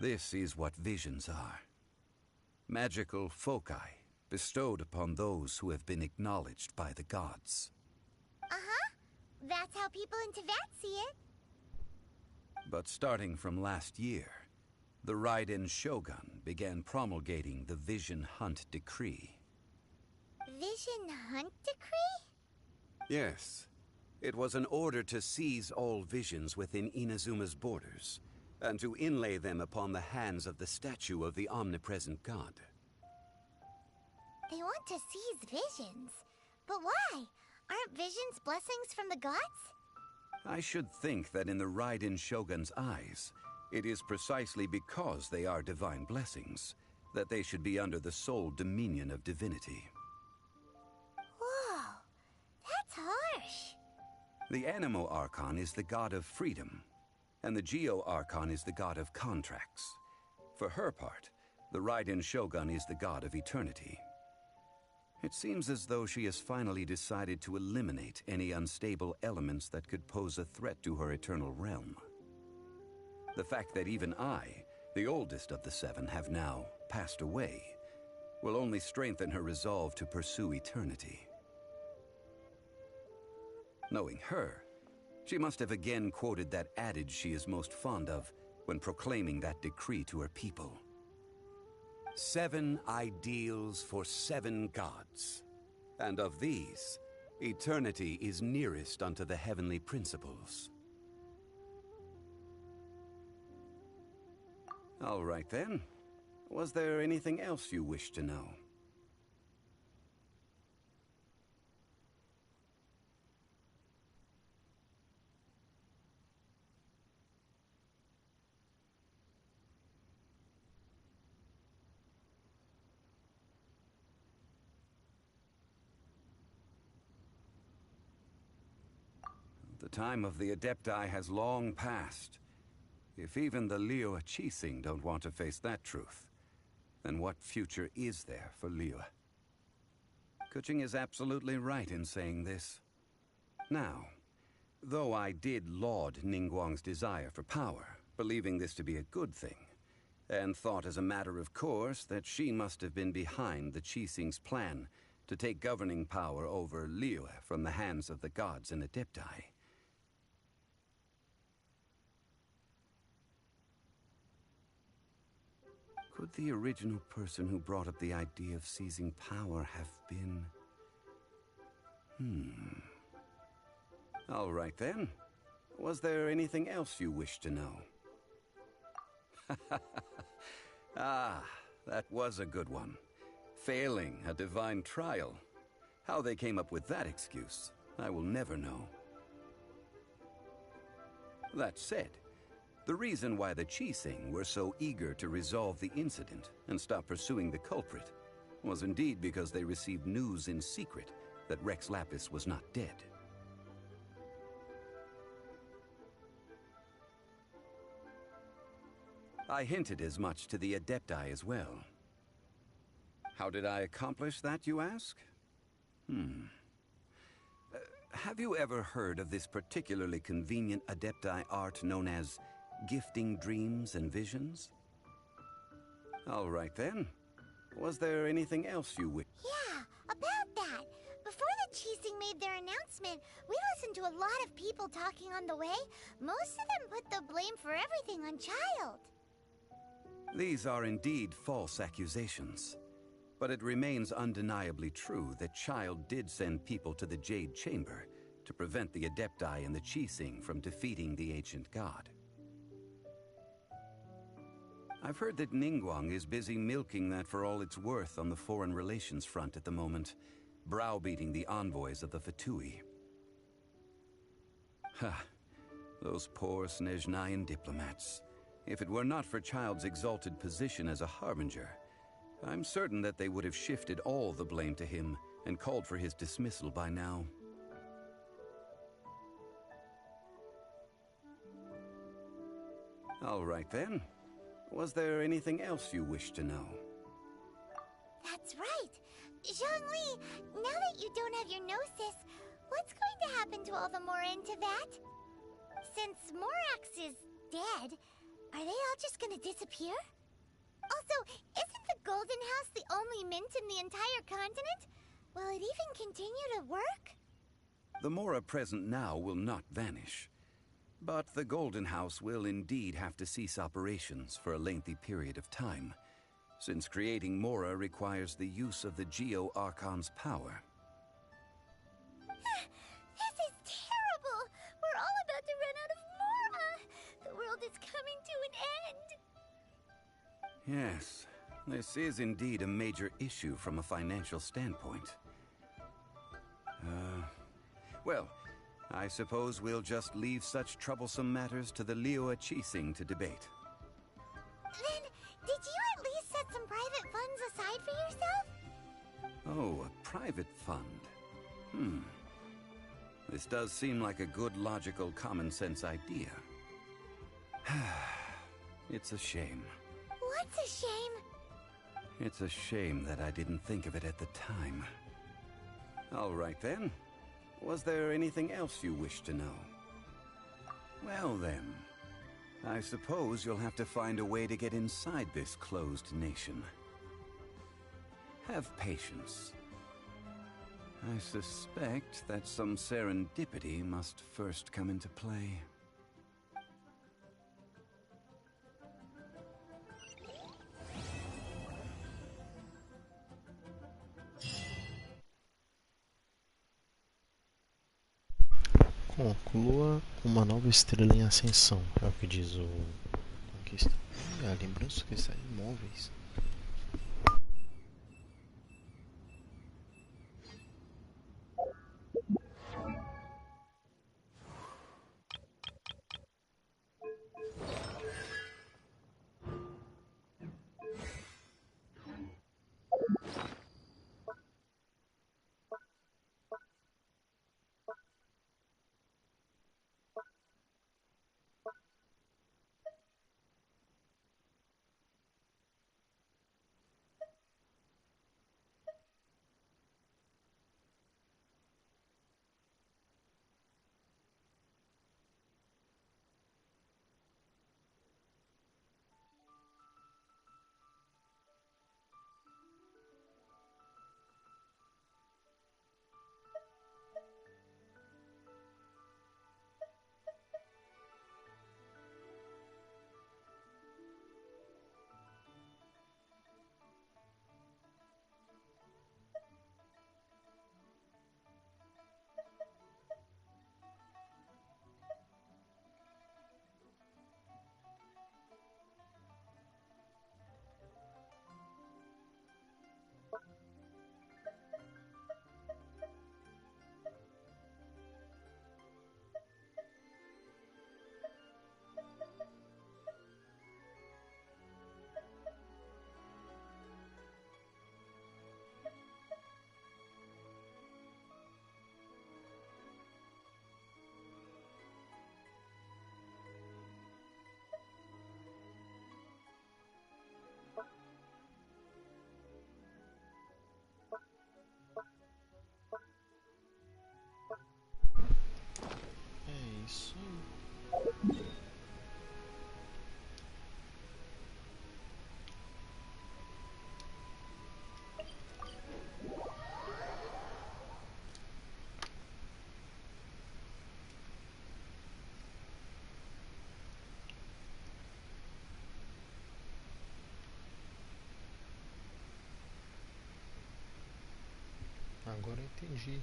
This is what visions are. Magical foci bestowed upon those who have been acknowledged by the gods. Uh-huh. That's how people in Teyvat see it. But starting from last year, the Raiden Shogun began promulgating the Vision Hunt Decree. Vision Hunt Decree? Yes. It was an order to seize all visions within Inazuma's borders, and to inlay them upon the hands of the statue of the omnipresent god. They want to seize visions. But why? Aren't visions blessings from the gods? I should think that in the Raiden Shogun's eyes, It is precisely because they are divine blessings that they should be under the sole dominion of divinity. Whoa, that's harsh. The Animo Archon is the god of freedom, and the Geo Archon is the god of contracts. For her part, the Raiden Shogun is the god of eternity. It seems as though she has finally decided to eliminate any unstable elements that could pose a threat to her eternal realm. The fact that even I, the oldest of the seven, have now passed away, will only strengthen her resolve to pursue eternity. Knowing her, she must have again quoted that adage she is most fond of when proclaiming that decree to her people. 7 ideals for 7 gods, and of these, eternity is nearest unto the heavenly principles. All right then. Was there anything else you wish to know? The time of the Adepti has long passed. If even the Liyue Qixing don't want to face that truth, then what future is there for Liyue? Kuching is absolutely right in saying this. Now, though I did laud Ningguang's desire for power, believing this to be a good thing, and thought as a matter of course that she must have been behind the Qixing's plan to take governing power over Liyue from the hands of the gods and Adepti, could the original person who brought up the idea of seizing power have been... All right then. Was there anything else you wish to know? Ah, that was a good one. Failing a divine trial. How they came up with that excuse, I will never know. That said, the reason why the Qixing were so eager to resolve the incident and stop pursuing the culprit was indeed because they received news in secret that Rex Lapis was not dead. I hinted as much to the Adepti as well. How did I accomplish that, you ask? Have you ever heard of this particularly convenient Adepti art known as gifting dreams and visions? All right then. Was there anything else you wish? Yeah, about that. Before the Qixing made their announcement, we listened to a lot of people talking on the way. Most of them put the blame for everything on Child. These are indeed false accusations. But it remains undeniably true that Child did send people to the Jade Chamber to prevent the Adepti and the Qixing from defeating the ancient god. I've heard that Ningguang is busy milking that for all it's worth on the foreign relations front at the moment, browbeating the envoys of the Fatui. Ha! Those poor Snezhnayan diplomats. If it were not for Child's exalted position as a harbinger, I'm certain that they would have shifted all the blame to him and called for his dismissal by now. All right then. Was there anything else you wish to know? That's right. Zhongli, now that you don't have your gnosis, what's going to happen to all the Mora in Teyvat? Since Morax is dead, are they all just gonna disappear? Also, isn't the Golden House the only mint in the entire continent? Will it even continue to work? The Mora present now will not vanish. But the Golden House will indeed have to cease operations for a lengthy period of time, since creating Mora requires the use of the Geo Archon's power. This is terrible! We're all about to run out of Mora! The world is coming to an end! Yes, this is indeed a major issue from a financial standpoint. Well, I suppose we'll just leave such troublesome matters to the Liyue Qixing to debate. provide for yourself? Oh, a private fund. This does seem like a good, logical, common-sense idea. It's a shame. What's a shame? It's a shame that I didn't think of it at the time. All right then. Was there anything else you wish to know? Well then, I suppose you'll have to find a way to get inside this closed nation. Have patience. I suspect that some serendipity must first come into play. Conclua uma nova estrela em ascensão, é o que diz o conquista. Lembrança que está imóveis. Isso. Agora eu entendi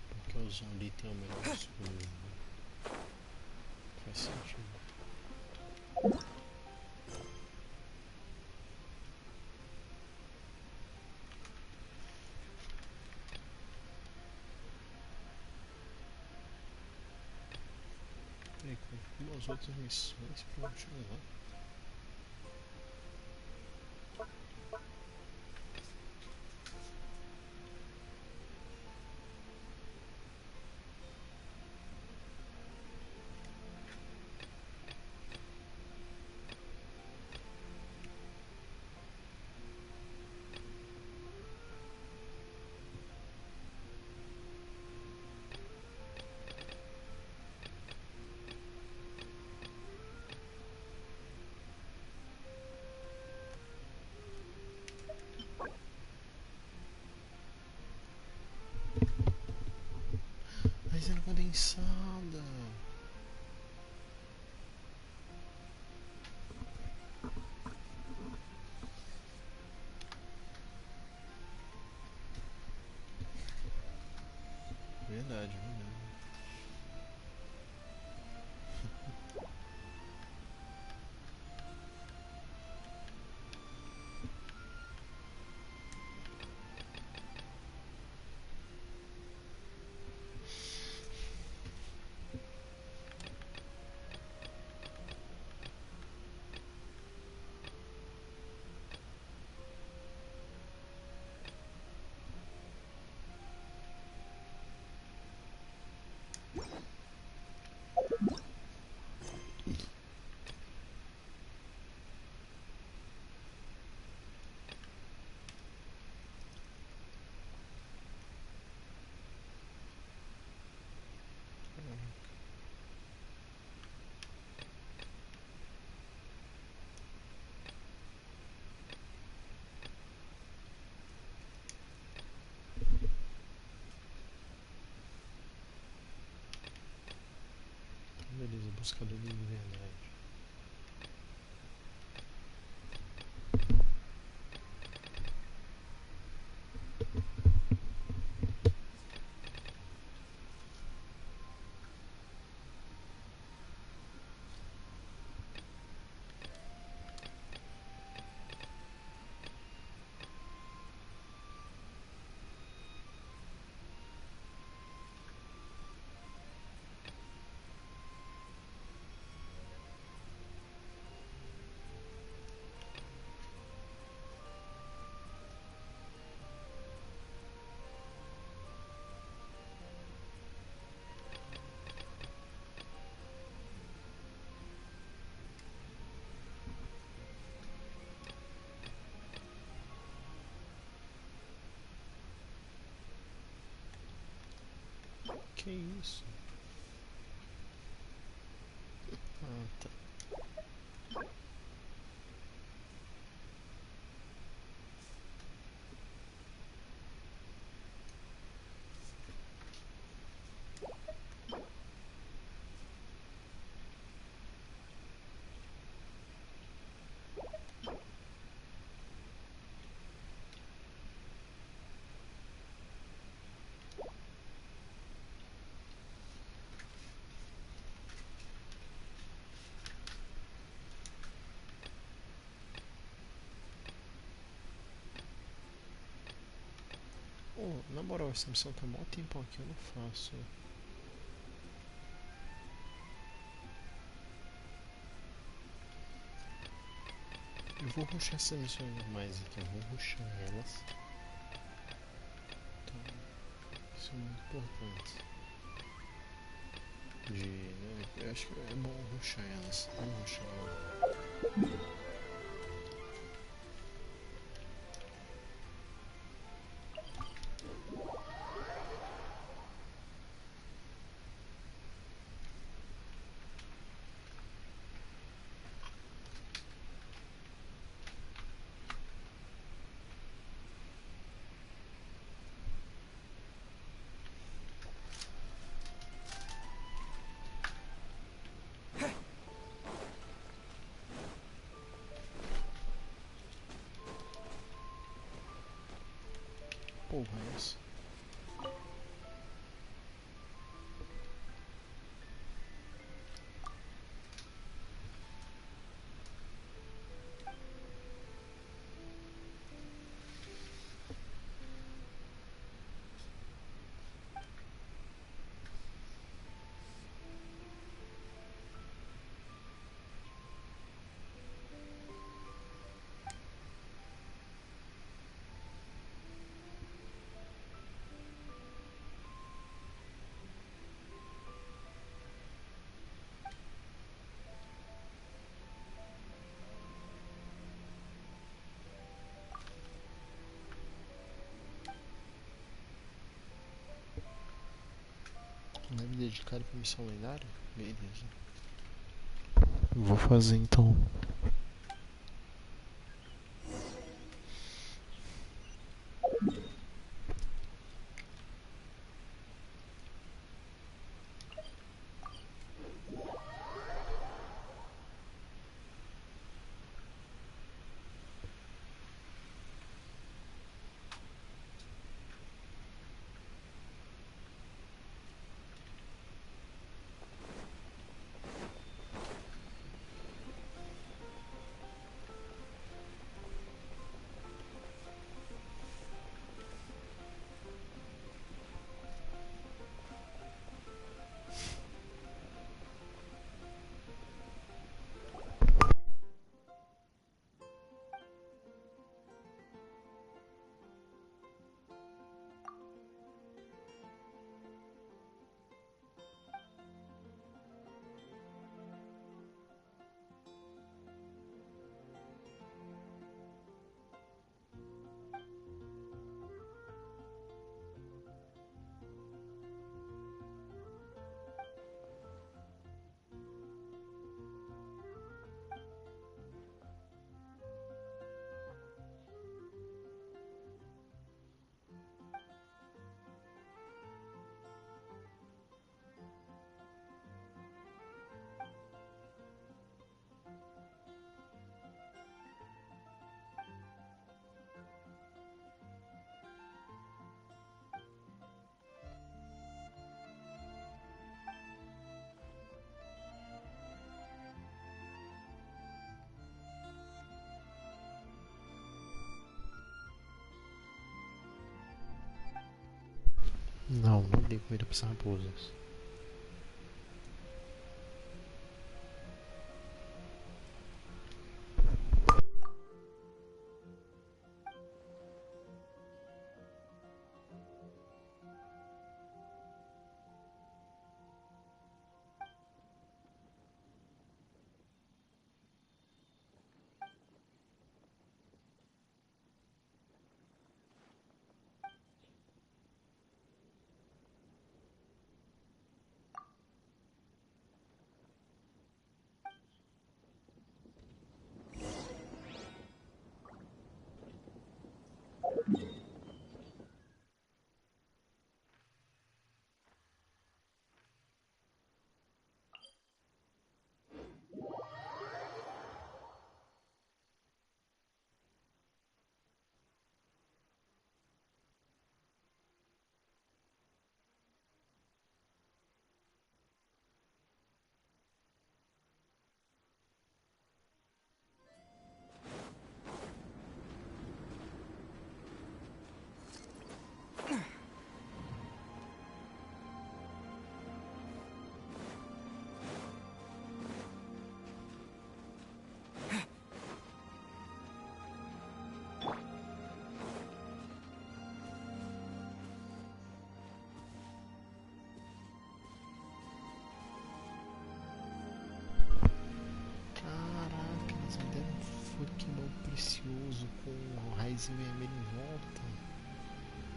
porque o zumbi tem o melhor escudo. Faz sentido. Peraí, conclua as outras missões pra continuar. Resina condensada. Verdade, verdade. Beleza, buscador de verdade. Que isso? Ah, tá. Oh, na moral, essa missão tá mó tempo aqui, eu não faço. Eu vou rushar essas missões normais aqui, eu vou rushar elas. Então, isso é muito importante. Eu acho que é bom rushar elas. Vamos rushar logo. Porra, é isso? Leve dedicado para missão lendária? Beleza. Vou fazer então. Não, não dei comida para essas raposas. Caraca, eles me deram um Pokémon precioso com um raizinho vermelho em volta.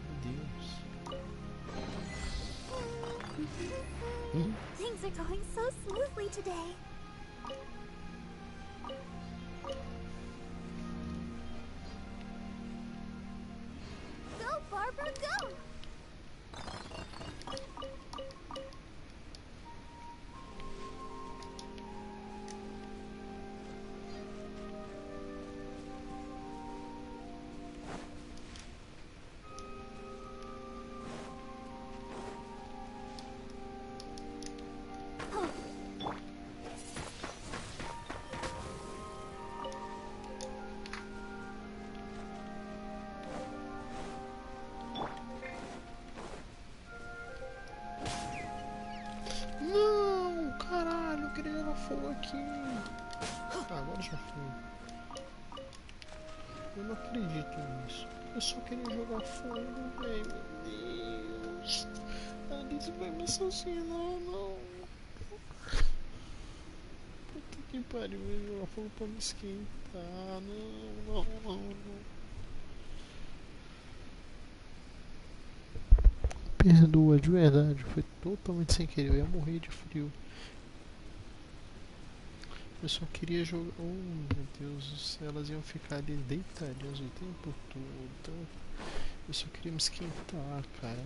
Meu Deus. Things are going so smoothly today. Go, Barbara, go! Não, caralho, eu queria jogar fogo aqui. Agora já foi. Eu não acredito nisso. Eu só queria jogar fogo, velho. Meu Deus. A Alice vai me assassinar, não. Puta que pariu, eu ia jogar fogo pra me esquentar. Não. Perdoa, de verdade. Foi totalmente sem querer. Eu ia morrer de frio. Eu só queria jogar. Oh, meu Deus do céu. Elas iam ficar ali deitadinhas o tempo todo. Eu só queria me esquentar, cara.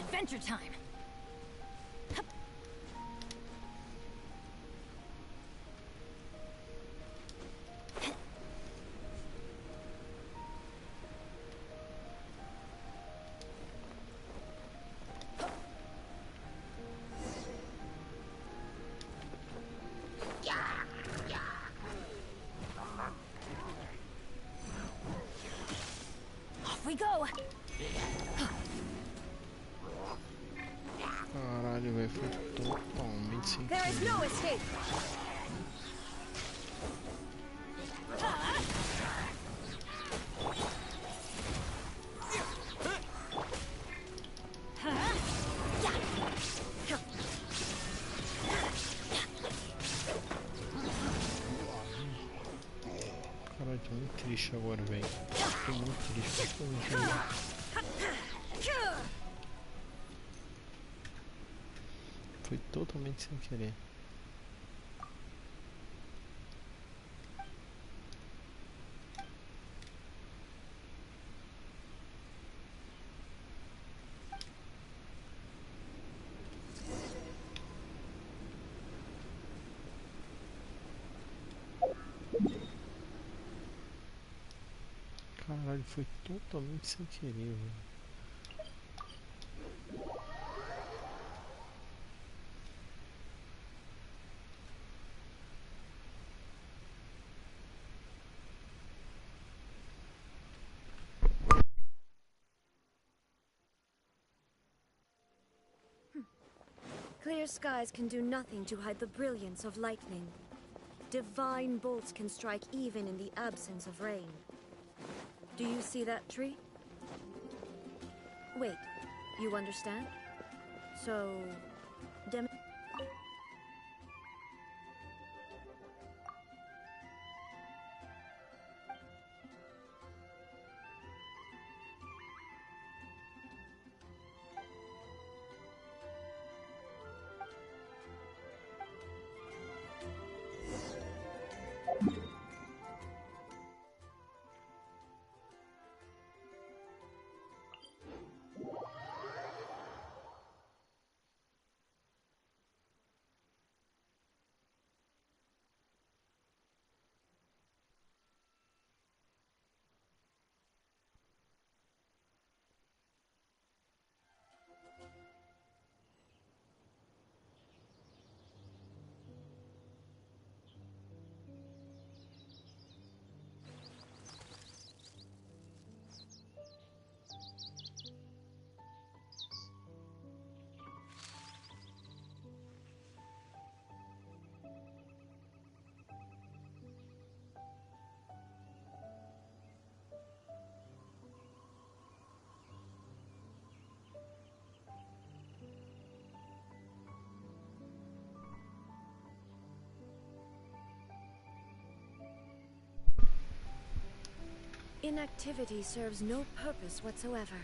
Adventure time. Off we go. Caralho, velho, foi totalmente sem There is querer. no escape. Caralho, tô muito triste agora, velho. Tô muito triste. Tô muito triste. Foi totalmente sem querer. Caralho, foi totalmente sem querer, velho. Clear skies can do nothing to hide the brilliance of lightning. Divine bolts can strike even in the absence of rain. Do you see that tree? Wait, you understand? So, inactivity serves no purpose whatsoever.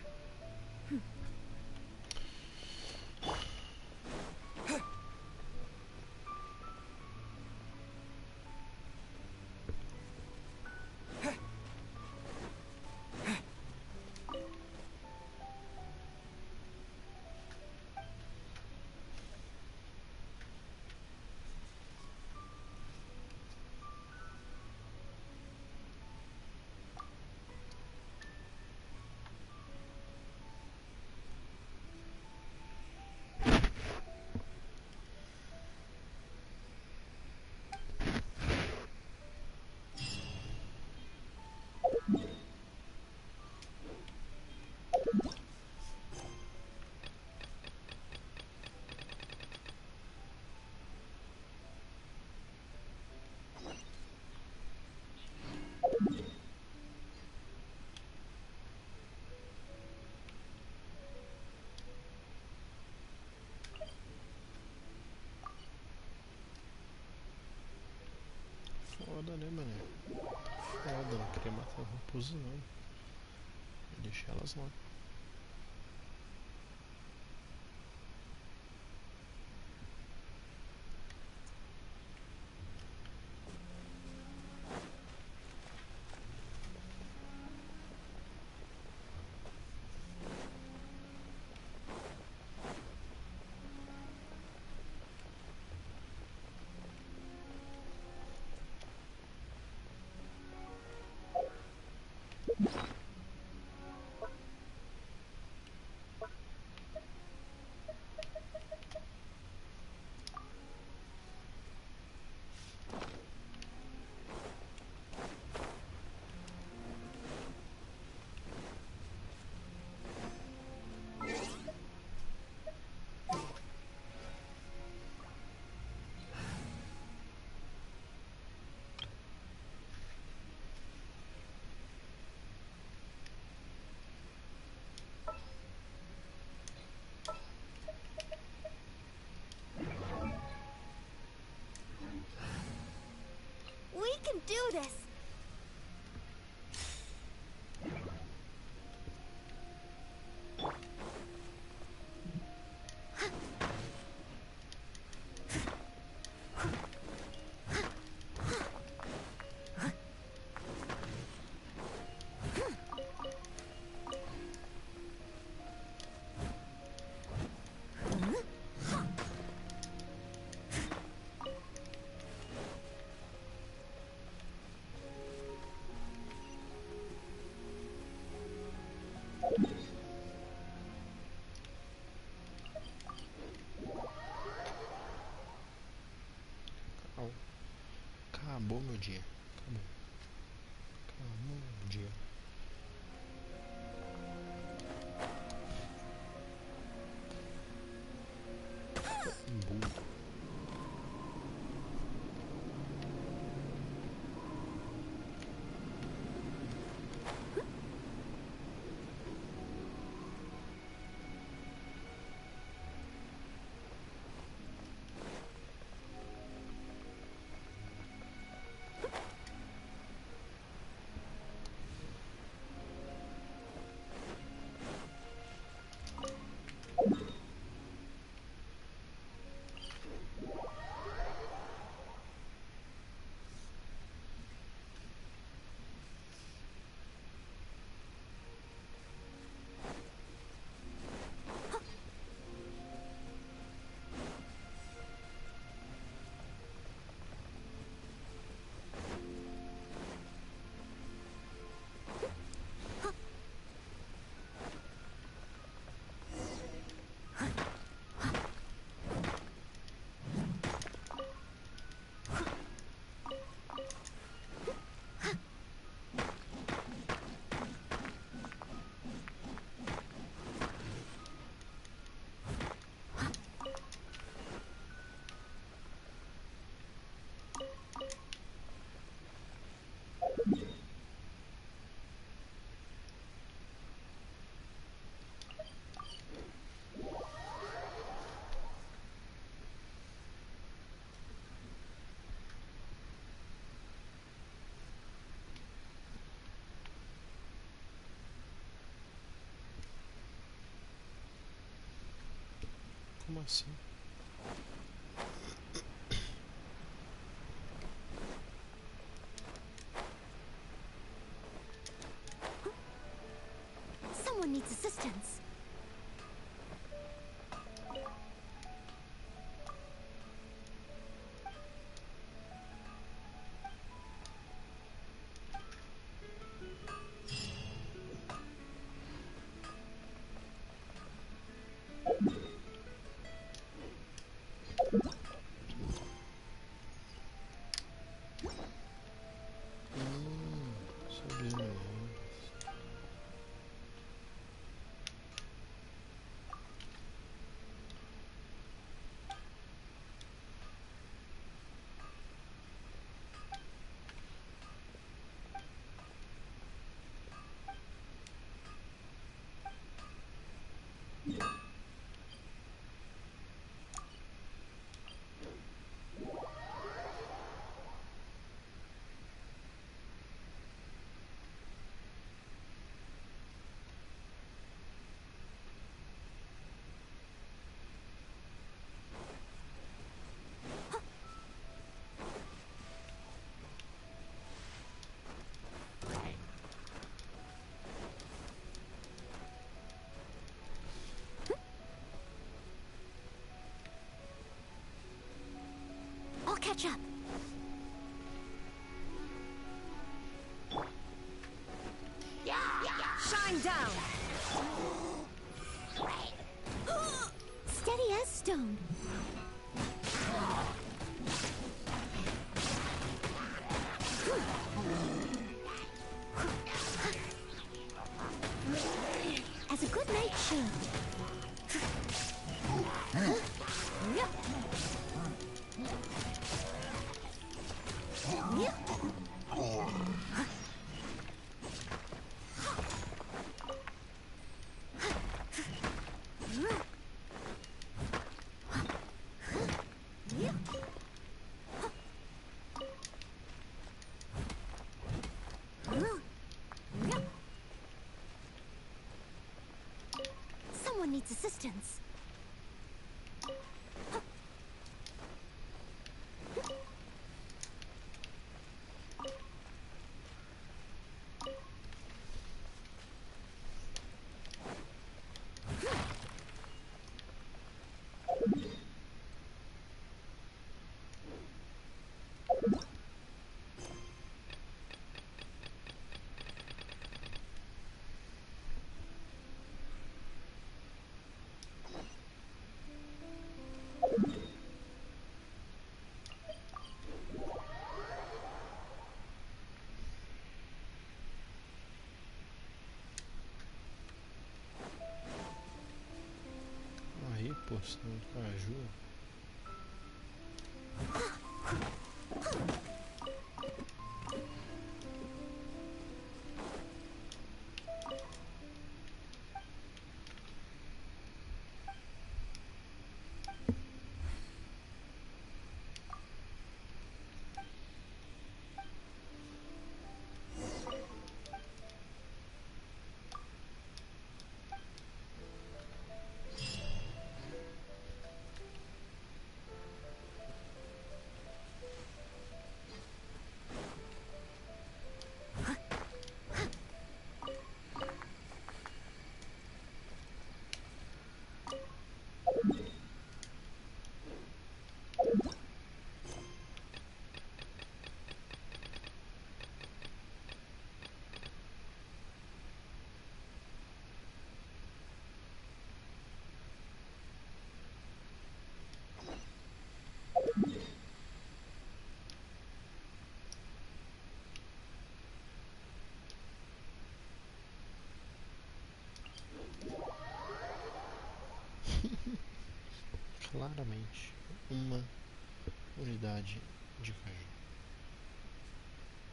Foda, né, mané? Foda, não queria matar o raposo não. Deixa elas lá. We can do this! Acabou meu dia. Acabou meu dia. Como assim? Someone needs assistance. Sabia não. I'll catch up. Shine down! Steady as stone. As a good knight should. Someone needs assistance. Aí, pô, senão caju. Claramente uma unidade de caju.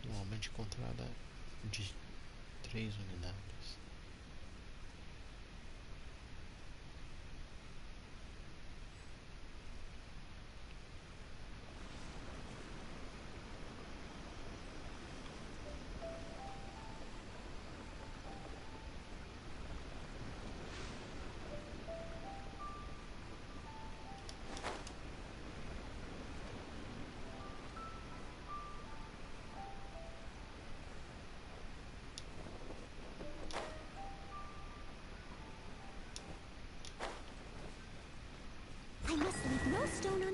Normalmente encontrada de 3 unidades.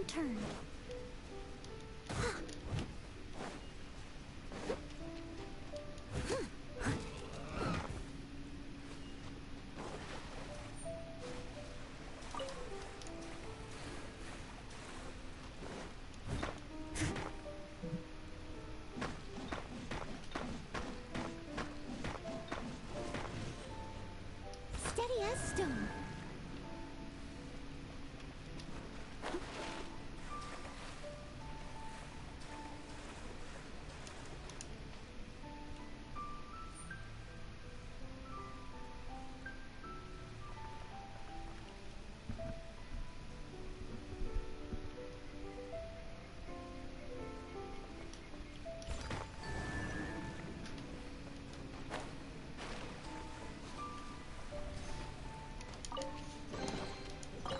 turn. Steady as stone.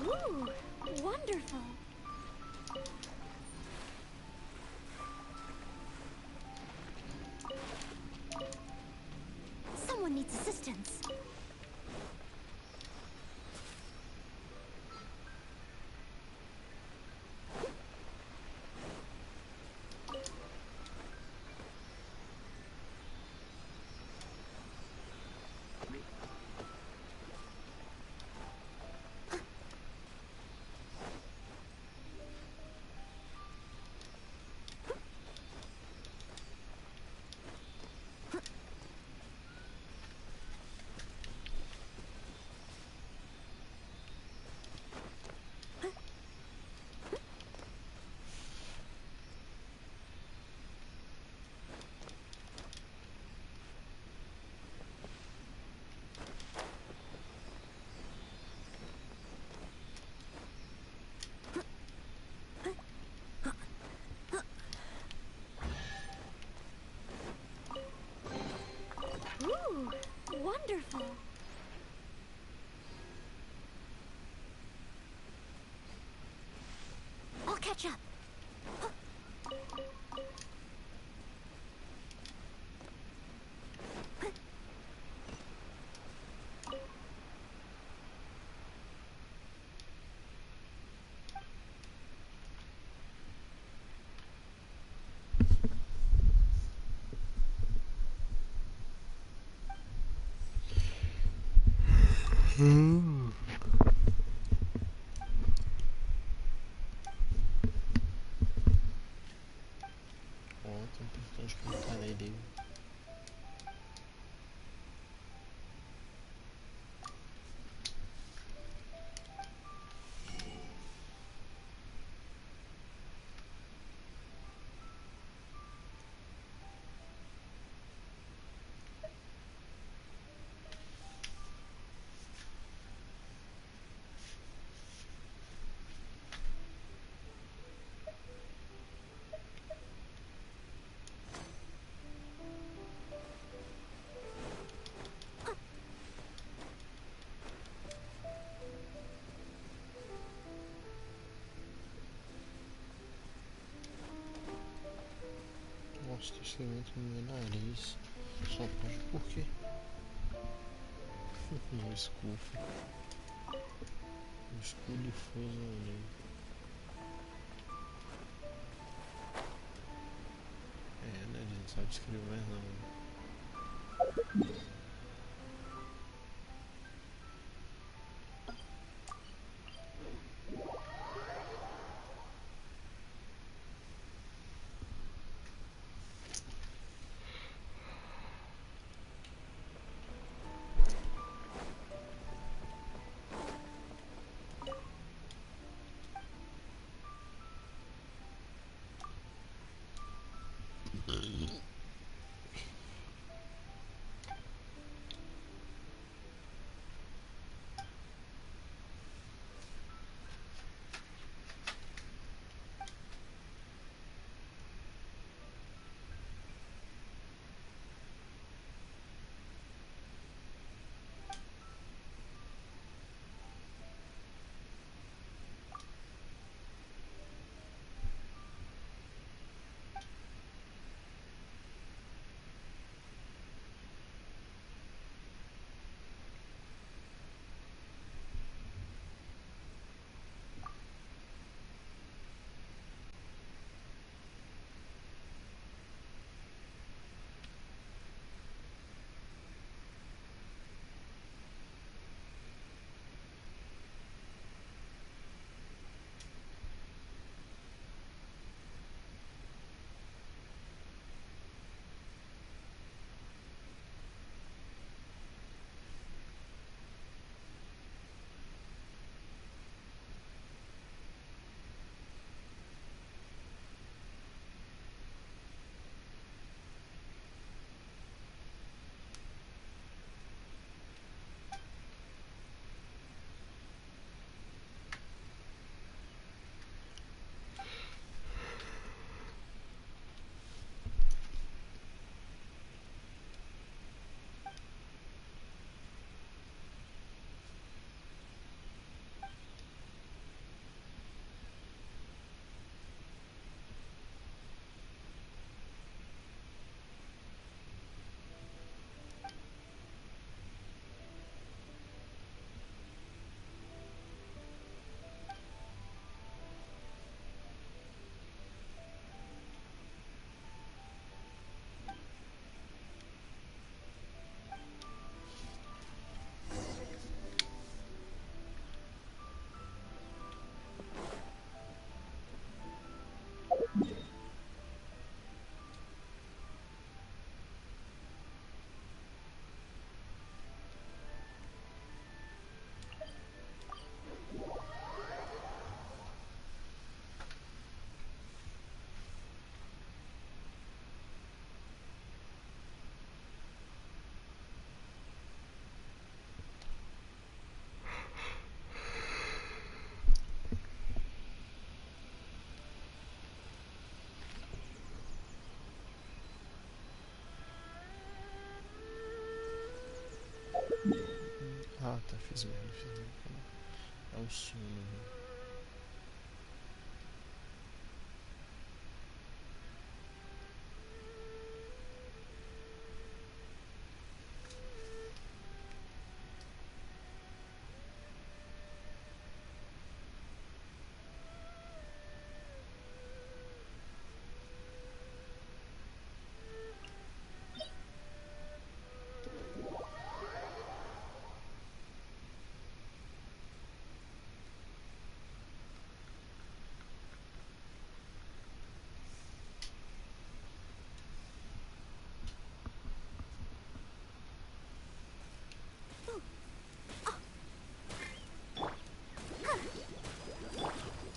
Ooh, wonderful. Someone needs assistance. Ooh, wonderful. I'll catch up. Ponto importante que eu parei dele. Nossa, tô escrevendo no meu nariz. Só pode por quê? Meu escudo. O escudo difuso ali. É, né? A gente sabe escrever mais não. Fiz merda. É um sono, velho.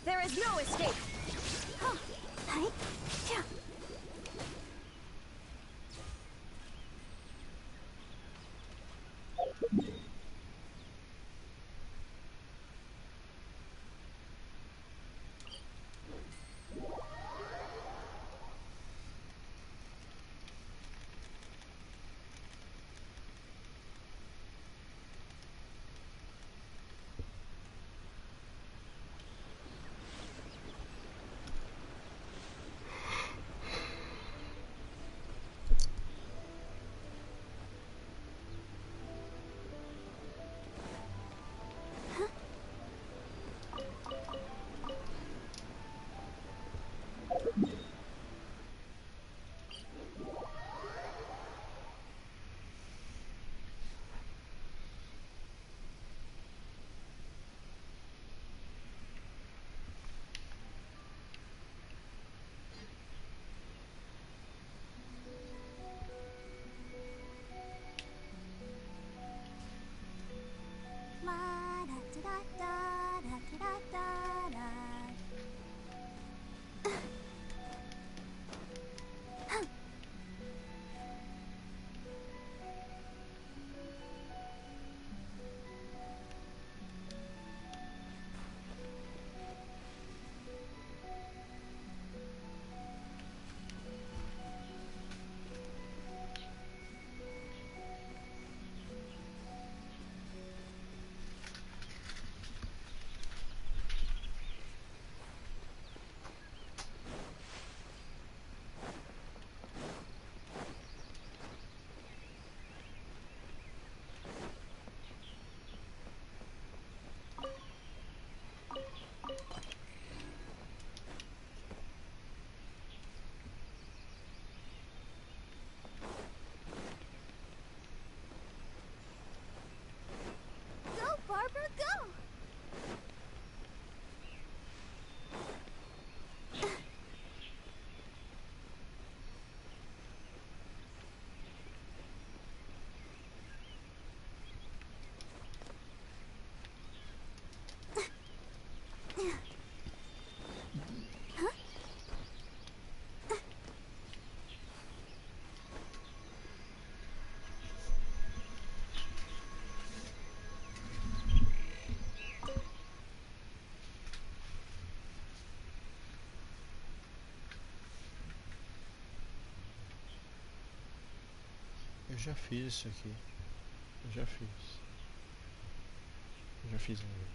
There is no escape! Go, Barbara, go! Eu já fiz isso aqui. Eu já fiz. Eu já fiz uma vez.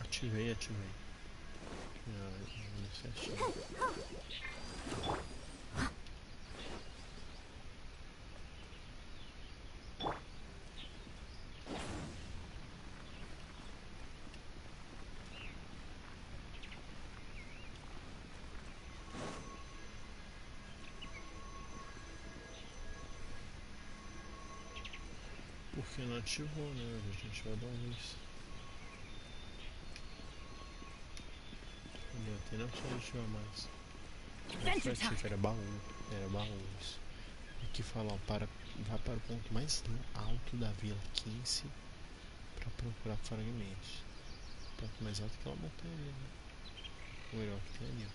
Ativei. Certinho. Porque não ativou, né? A gente vai dar um isso. Não tem nem opção de ativar mais. Era baú. Era baú isso. Aqui fala, ó, vá para o ponto mais alto da vila 15 para procurar fragmentos. O ponto mais alto é aquela montanha ali, né? Ou melhor, que tem ali, ó.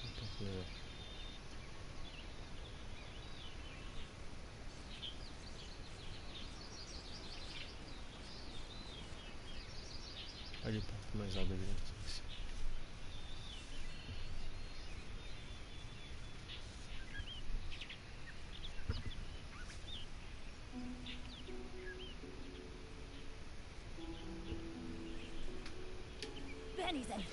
Um ponto melhor. Ali o ponto mais alto da vila 15. Benny's in.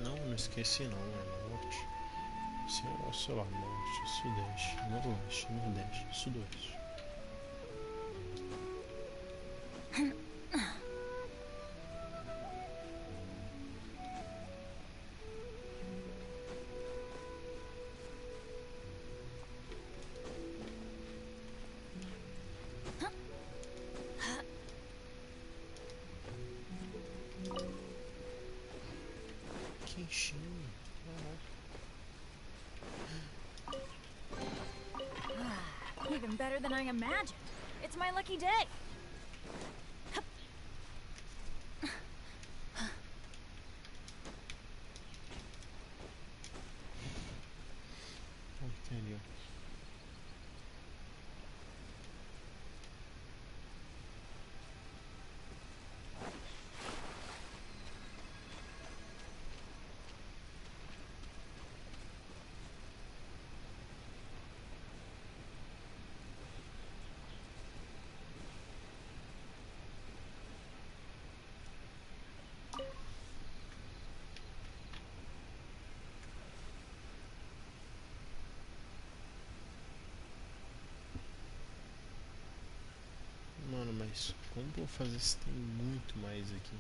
Não esqueci não, é norte. Sei lá, norte, sudeste, noroeste, nordeste, sudoeste. Genshin. Even better than I imagined. It's my lucky day. Entendeu? mais? Como vou fazer se tem muito mais aqui?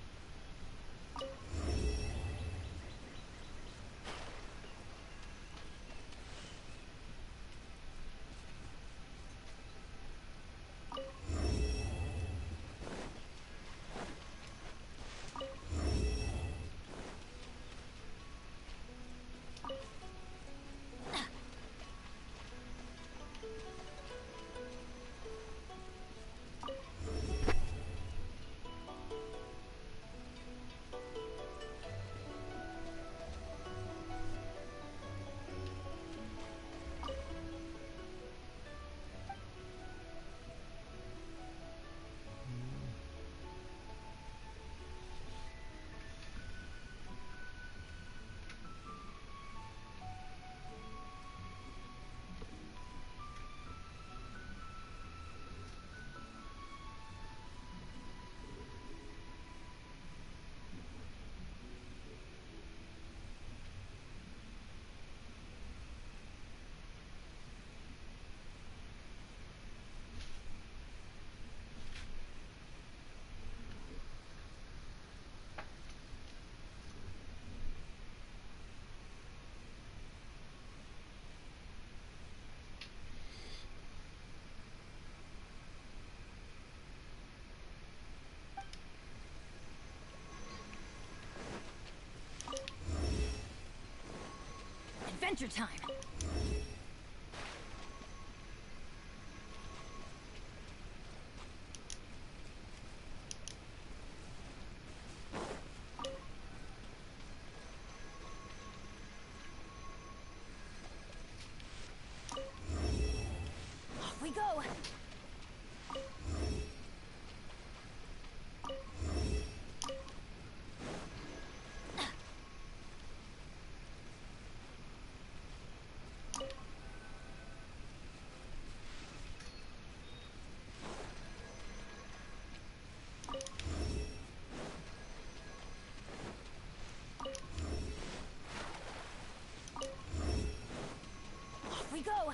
Adventure time! Off we go! Off we go!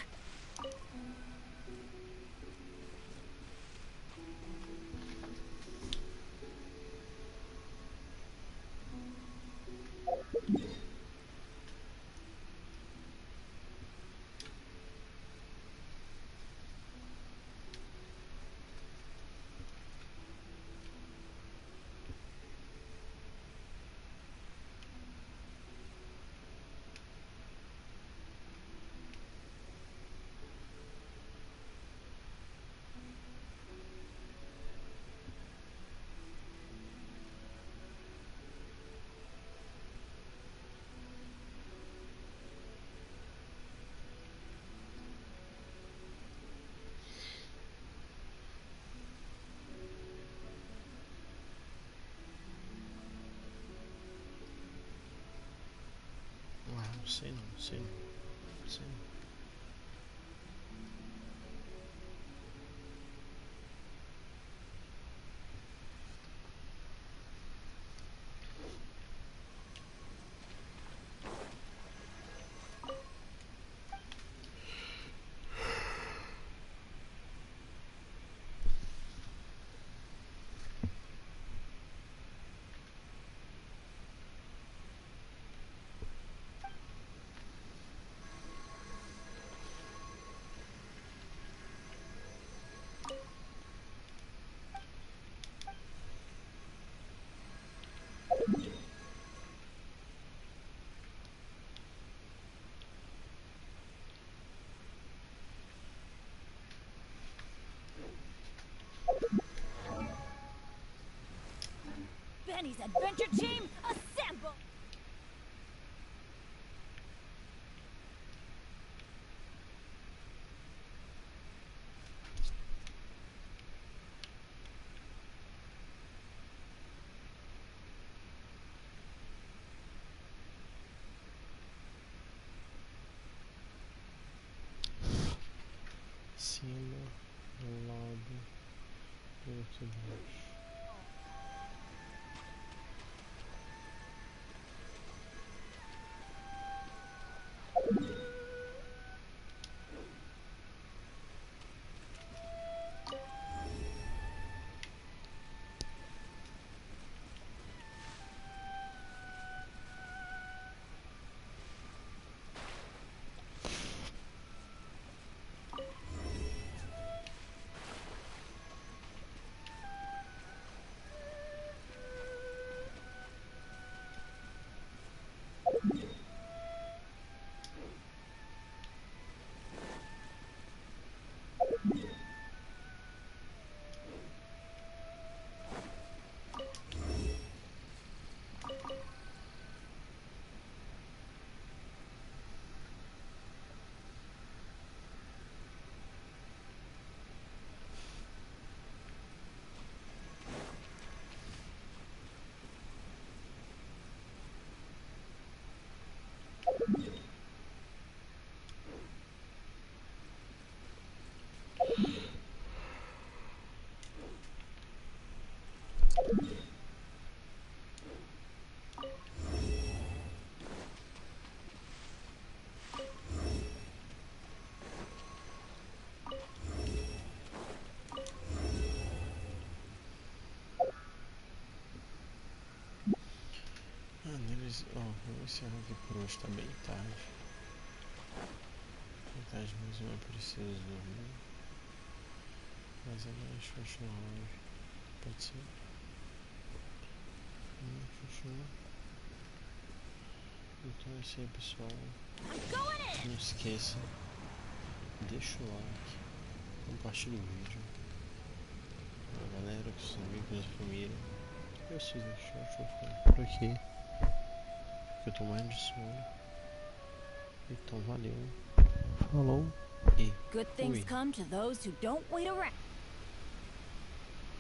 Sei não, sei não, sei não. Benny's adventure team, assemble! Cima, do lado, do outro baixo. Mas, ó, vou encerrar aqui por hoje, tá bem tarde. Bem tarde mesmo, eu preciso dormir. Mas amanhã a gente continua a live. Pode ser? Continua. Então é isso aí, pessoal. Não esqueça, deixa o like, compartilha o vídeo com a galera, com seus amigos, a família. Eu sou o Short, vou ficar por aqui, porque eu tô morrendo de sono. Então valeu, falou e Good things fui. come to those who don't wait around.